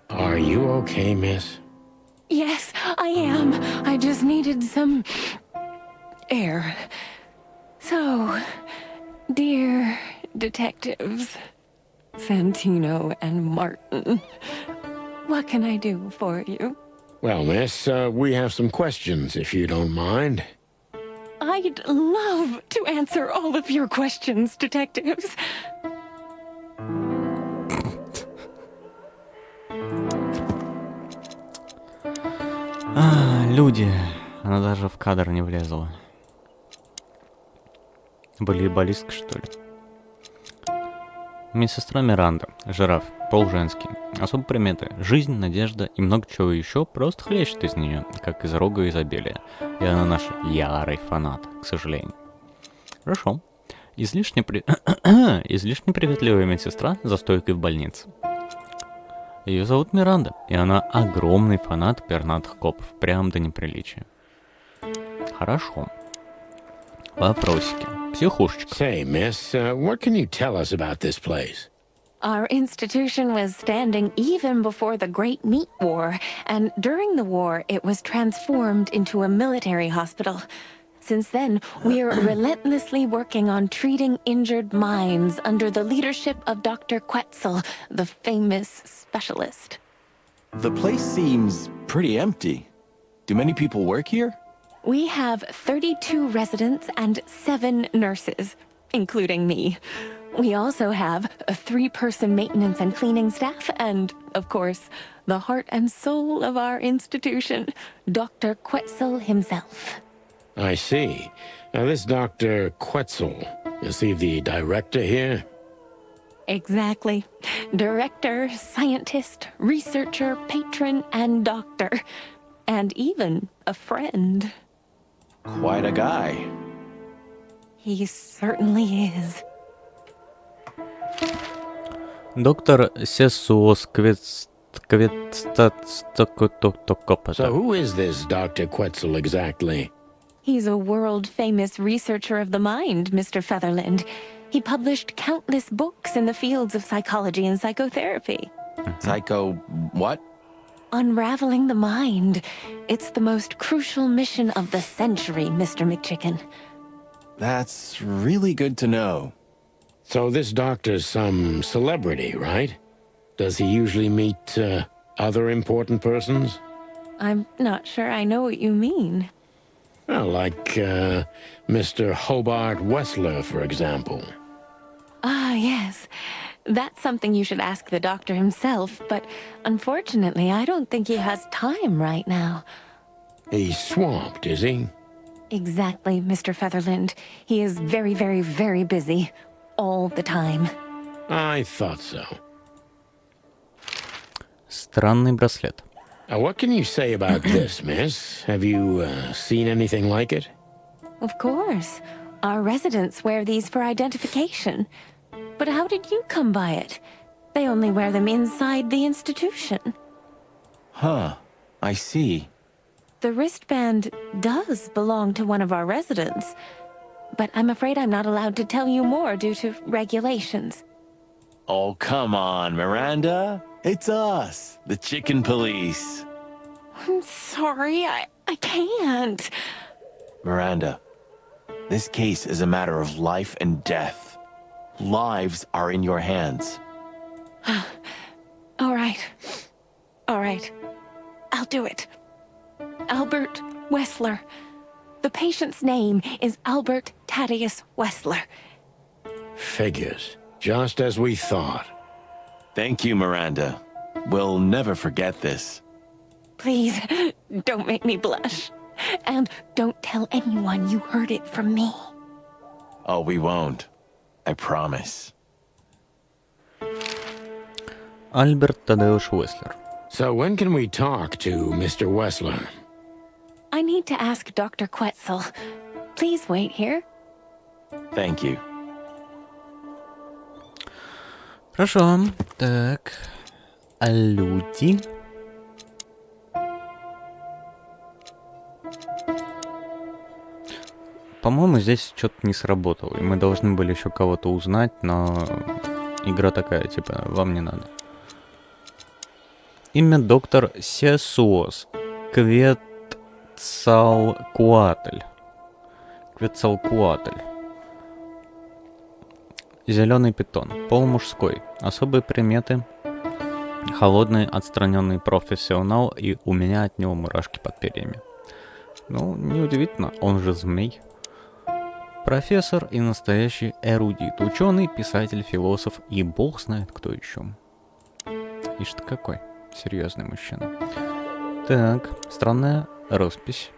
Are you okay, miss? Yes, I am. I just needed some air. So, dear detectives, Santino and Martin, what can I do for you? Well, miss, we have some questions, if you don't mind. I'd love to answer all of your questions, detectives. Люди. Она даже в кадр не влезла. Волейболистка, что ли? Медсестра Миранда. Жираф. Пол женский. Особо приметы. Жизнь, надежда и много чего еще просто хлещет из нее, как из рога изобилия. И она наш ярый фанат, к сожалению. Хорошо. Излишне приветливая медсестра за стойкой в больнице. Ее зовут Миранда, и она огромный фанат пернатых копов, прям до неприличия. Хорошо. Вопросики. Психушечка. Say, miss, what can you tell us about this place? Our institution was standing even before the Great Meat War, and during the war, it was transformed into a military hospital. Since then, we are relentlessly working on treating injured minds under the leadership of Dr. Quetzal, the famous specialist. The place seems pretty empty. Do many people work here? We have 32 residents and 7 nurses, including me. We also have a 3-person maintenance and cleaning staff, and, of course, the heart and soul of our institution, Dr. Quetzal himself. I see. Now, this Dr. Quetzal, is he the director here? Exactly. Director, scientist, researcher, patron, and doctor. And even a friend. Quite a guy. He certainly is. Доктор Сесуос So who is this Dr. Quetzal exactly? He's a world-famous researcher of the mind, Mr. Featherland. He published countless books in the fields of psychology and psychotherapy. Psycho... what? Unraveling the mind. It's the most crucial mission of the century, Mr. McChicken. That's really good to know. So this doctor's some celebrity, right? Does he usually meet other important persons? I'm not sure I know what you mean. Well, like Mr. Hobart Wessler, for example. Ah, yes. That's something you should ask the doctor himself, but unfortunately, I don't think he has time right now. He's swamped, is he? Exactly, Mr. Featherland. He is very, very, very busy. All the time. I thought so. Странный браслет. Now, what can you say about this, miss? Have you seen anything like it? Of course. Our residents wear these for identification. But how did you come by it? They only wear them inside the institution. Huh. I see. The wristband does belong to one of our residents, but I'm afraid I'm not allowed to tell you more due to regulations. Oh, come on, Miranda. It's us, the Chicken Police. I'm sorry, I can't. Miranda, this case is a matter of life and death. Lives are in your hands. All right. All right. I'll do it. Albert Wessler. The patient's name is Albert Thaddeus Wessler. Figures. Just as we thought. Thank you, Miranda. We'll never forget this. Please, don't make me blush. And don't tell anyone you heard it from me. Oh, we won't. I promise. Альберт Тадеуш Уэслер. So when can we talk to Mr. Wessler? I need to ask Dr. Quetzal. Please wait here. Thank you. Хорошо. Так. А люди? По-моему, здесь что-то не сработало. И мы должны были еще кого-то узнать, но игра такая, типа, вам не надо. Имя доктор Сесуос. Квецалкуатль. Квецалкуатль. Зеленый питон. Пол мужской. Особые приметы. Холодный, отстраненный профессионал, и у меня от него мурашки под перьями. Ну, неудивительно, он же змей. Профессор и настоящий эрудит. Ученый, писатель, философ и бог знает кто еще. Ишь ты какой серьезный мужчина. Так, странная роспись.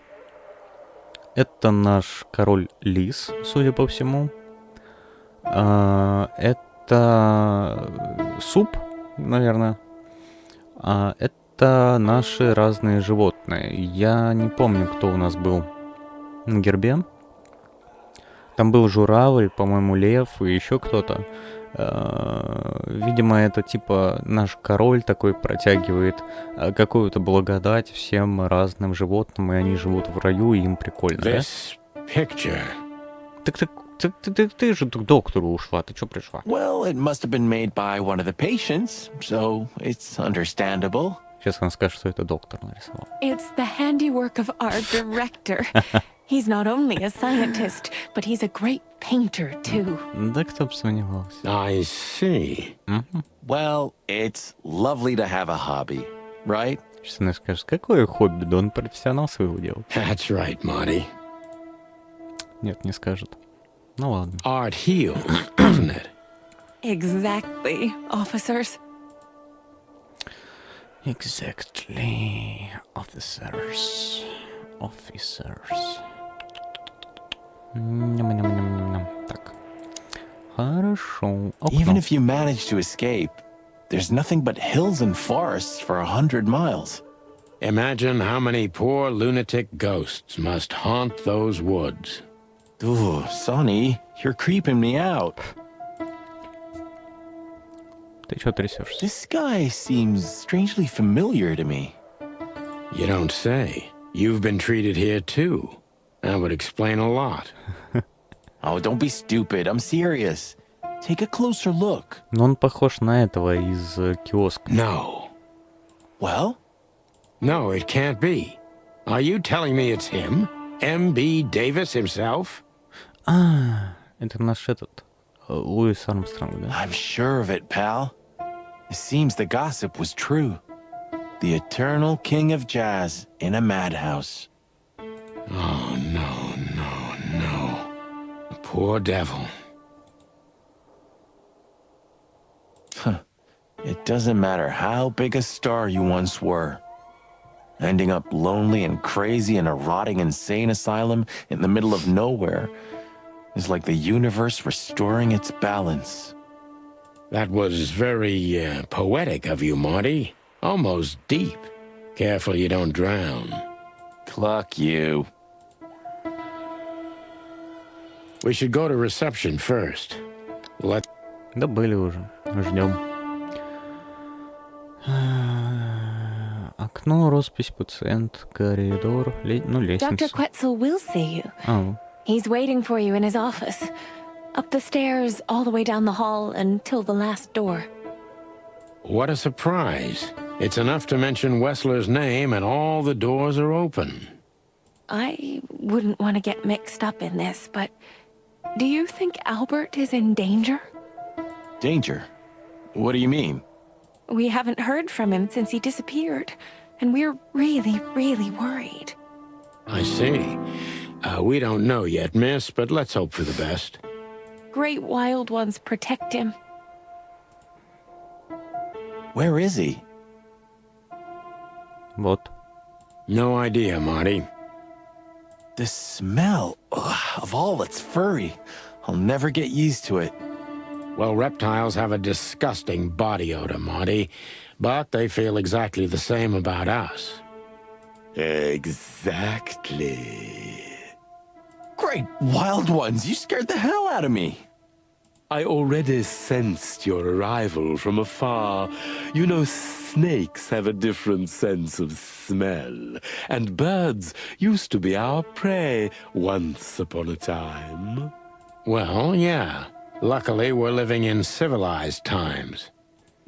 Это наш король лис, судя по всему. Это суп, наверное. Это наши разные животные. Я не помню, кто у нас был на гербе. Там был журавль, по-моему, лев и еще кто-то. Видимо, это типа наш король такой протягивает какую-то благодать всем разным животным, и они живут в раю, и им прикольно, да? This picture. Ты же к доктору ушла, ты чё пришла? Well, it must have been made by one of the patients, so it's understandable. Сейчас он скажет, что это доктор нарисовал. It's the handiwork of our director. He's not only a scientist, but he's a great painter, too. Да кто бы сомневался. I see. Well, it's lovely to have a hobby, right? Сейчас она скажет, какое хобби? Да он профессионал своего дела. That's right, Marty. Нет, не скажет. Ну ладно. Art heals, doesn't it? Exactly, officers. Exactly, officers. Ням-ням-ням-ням-ням. Так. Хорошо. Even if you manage to escape, there's nothing but hills and forests for 100 miles. Imagine how many poor lunatic ghosts must haunt those woods. Ooh, Sonny, you're creeping me out. Ты чё трясешься? This guy seems strangely familiar to me. You don't say. You've been treated here too. That would explain a lot. Oh, don't be stupid. I'm serious. Take a closer look. Но он похож на этого из киоска. No. Well? No, it can't be. Are you telling me it's him? M.B. Davis himself? Это наш этот, Луис Армстронг, да? I'm sure of it, pal. It seems the gossip was true. The eternal king of jazz in a madhouse. Oh, no. The poor devil. It doesn't matter how big a star you once were. Ending up lonely and crazy in a rotting insane asylum in the middle of nowhere is like the universe restoring its balance. That was very poetic of you, Marty. Almost deep. Careful you don't drown. Cluck you. We should go to reception first. Да были уже. Ждем. Окно, роспись, пациент, коридор, лестница. Dr. Quetzal will see you. Oh. He's waiting for you in his office. Up the stairs, all the way down the hall, until the last door. What a surprise. It's enough to mention Wessler's name and all the doors are open. I wouldn't want to get mixed up in this, but do you think Albert is in danger? Danger? What do you mean? We haven't heard from him since he disappeared, and we're really, really worried. I see. We don't know yet, miss, but let's hope for the best. Great wild ones protect him. Where is he? Вот. No idea, Marty. The smell of all that's furry. I'll never get used to it. Well, reptiles have a disgusting body odor, Marty, but they feel exactly the same about us. Exactly. Great wild ones, you scared the hell out of me. I already sensed your arrival from afar. You know, snakes have a different sense of smell, and birds used to be our prey once upon a time. Well, yeah. Luckily, we're living in civilized times.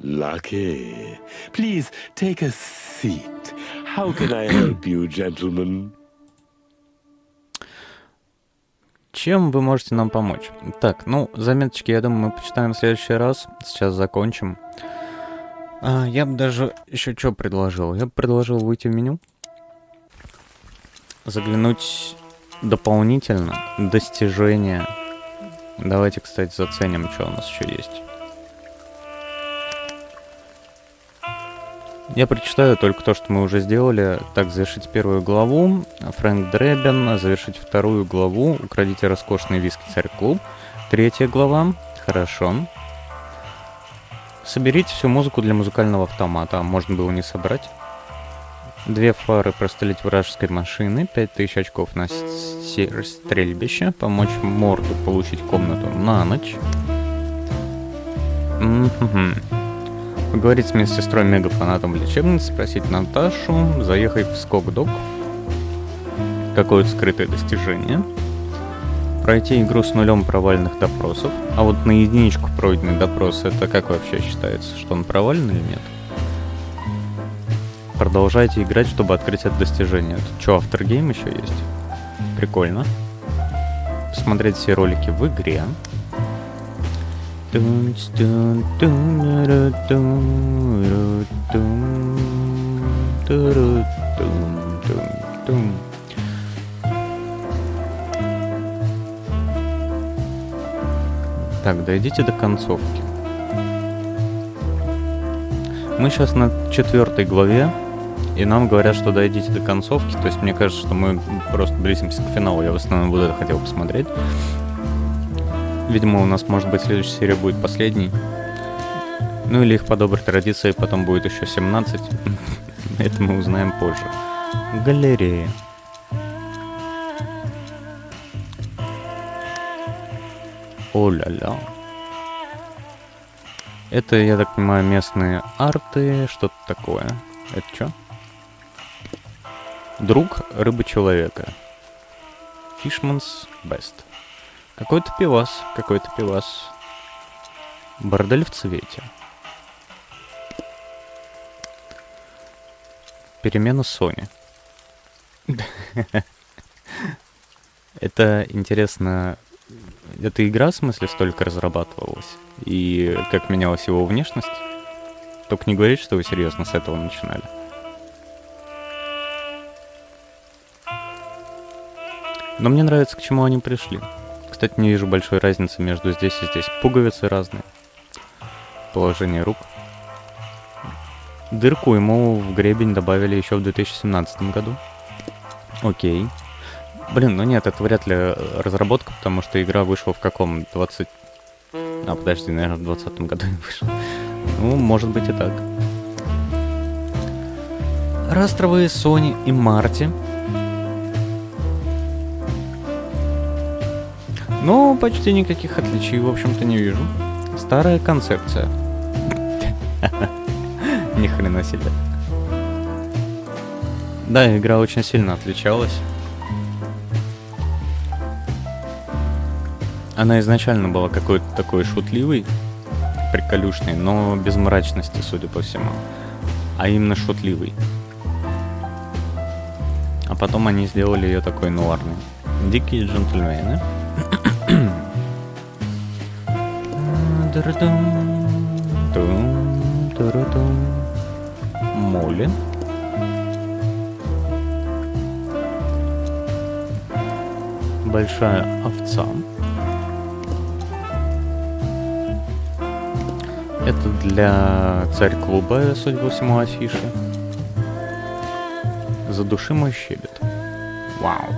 Lucky. Please take a seat. How can I help you, gentlemen? Чем вы можете нам помочь? Так, заметочки, я думаю, мы почитаем в следующий раз. Сейчас закончим. Я бы даже еще что предложил? Я бы предложил выйти в меню. Заглянуть дополнительно. Достижения. Давайте, кстати, заценим, что у нас еще есть. Я прочитаю только то, что мы уже сделали. Так, завершить первую главу. Фрэнк Дребен. Завершить вторую главу. Украдите роскошный виски царь-клуб. Третья глава. Хорошо. Соберите всю музыку для музыкального автомата. Можно было не собрать. 2 фары прострелить вражеской машины. 5000 очков на стрельбище. Помочь Морду получить комнату на ночь. Поговорить с медсестрой мегафанатом в лечебнице, спросить Наташу, заехать в Скок-Док. Какое-то скрытое достижение. Пройти игру с 0 провальных допросов. А вот на единичку пройденный допрос, это как вообще считается? Что он провален или нет? Продолжайте играть, чтобы открыть это достижение. Тут что, автор-гейм еще есть? Прикольно. Посмотреть все ролики в игре. Так, дойдите до концовки. Мы сейчас на 4 главе, и нам говорят, что дойдите до концовки. То есть мне кажется, что мы просто близимся к финалу. Я в основном вот это хотел посмотреть. Видимо, у нас, может быть, следующая серия будет последней. Ну или их по доброй традиции потом будет еще 17. Это мы узнаем позже. Галерея. О-ля-ля. Это, я так понимаю, местные арты, что-то такое. Это что? Друг рыбы-человека. Fishman's Best. Какой-то пивас, какой-то пивас. Бордель в цвете. Перемена Sony. Это интересно. Эта игра, в смысле, столько разрабатывалась? И как менялась его внешность? Только не говорите, что вы серьезно с этого начинали. Но мне нравится, к чему они пришли. Кстати, не вижу большой разницы между здесь и здесь. Пуговицы разные. Положение рук. Дырку ему в гребень добавили еще в 2017 году. Окей. Блин, ну нет, это вряд ли разработка, потому что игра вышла в каком? 20... А, подожди, наверное, в 2020 году не вышла. Ну, может быть и так. Растровые Sony и Марти. Ну, почти никаких отличий, в общем-то, не вижу. Старая концепция. Ни хрена себе. Да, игра очень сильно отличалась. Она изначально была какой-то такой шутливой, приколюшной, но без мрачности, судя по всему. А именно шутливой. А потом они сделали ее такой нуарной. Дикие джентльмены. Молли. Большая овца. Это для царь-клуба, судя по всему, афиши. Задуши мой щебет. Вау.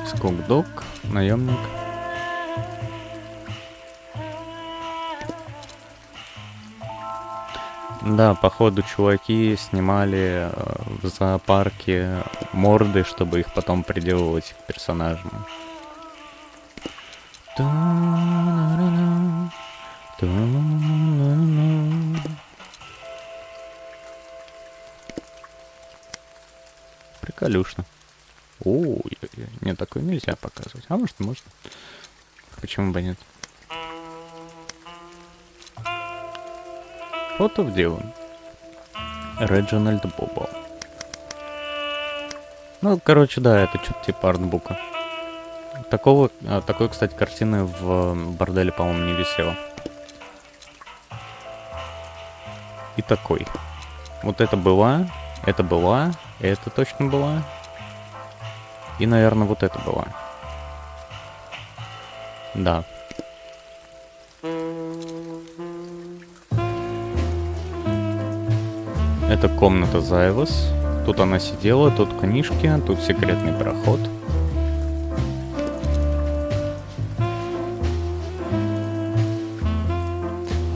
Скок-дог, наемник. Да, походу чуваки снимали в зоопарке морды, чтобы их потом приделывать к персонажам. Приколюшно. Ой, нет, такое нельзя показывать. А может, можно. Почему бы нет? Фото в дело. Реджинальд Бобо. Ну, короче, да, это что-то типа артбука. Такой, кстати, картины в борделе, по-моему, не висело. И такой. Вот это была, это точно была. И, наверное, вот это была. Да. Это комната Зайвас. Тут она сидела, тут книжки, тут секретный проход.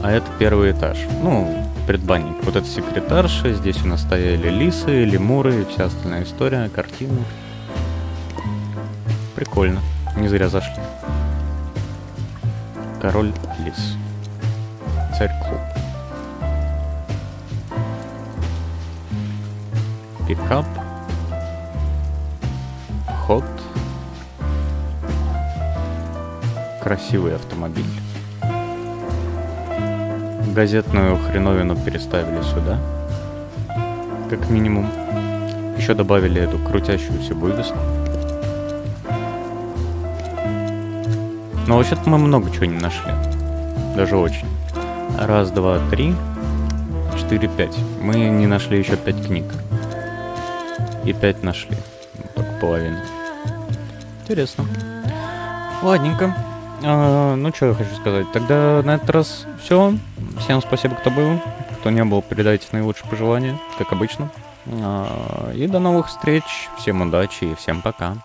А это первый этаж. Ну, предбанник. Вот это секретарша. Здесь у нас стояли лисы, лемуры и вся остальная история, картины. Прикольно. Не зря зашли. Король лис. Царь клуб. Пикап. Ход. Красивый автомобиль. Газетную хреновину переставили сюда. Как минимум. Еще добавили эту крутящуюся вывеску. Но вообще-то мы много чего не нашли. Даже очень. Раз, два, три, 4, 5. Мы не нашли еще 5 книг. И 5 нашли. Только половину. Интересно. Ладненько. Ну, что я хочу сказать. Тогда на этот раз все. Всем спасибо, кто был. Кто не был, передайте наилучшие пожелания, как обычно. И до новых встреч. Всем удачи и всем пока.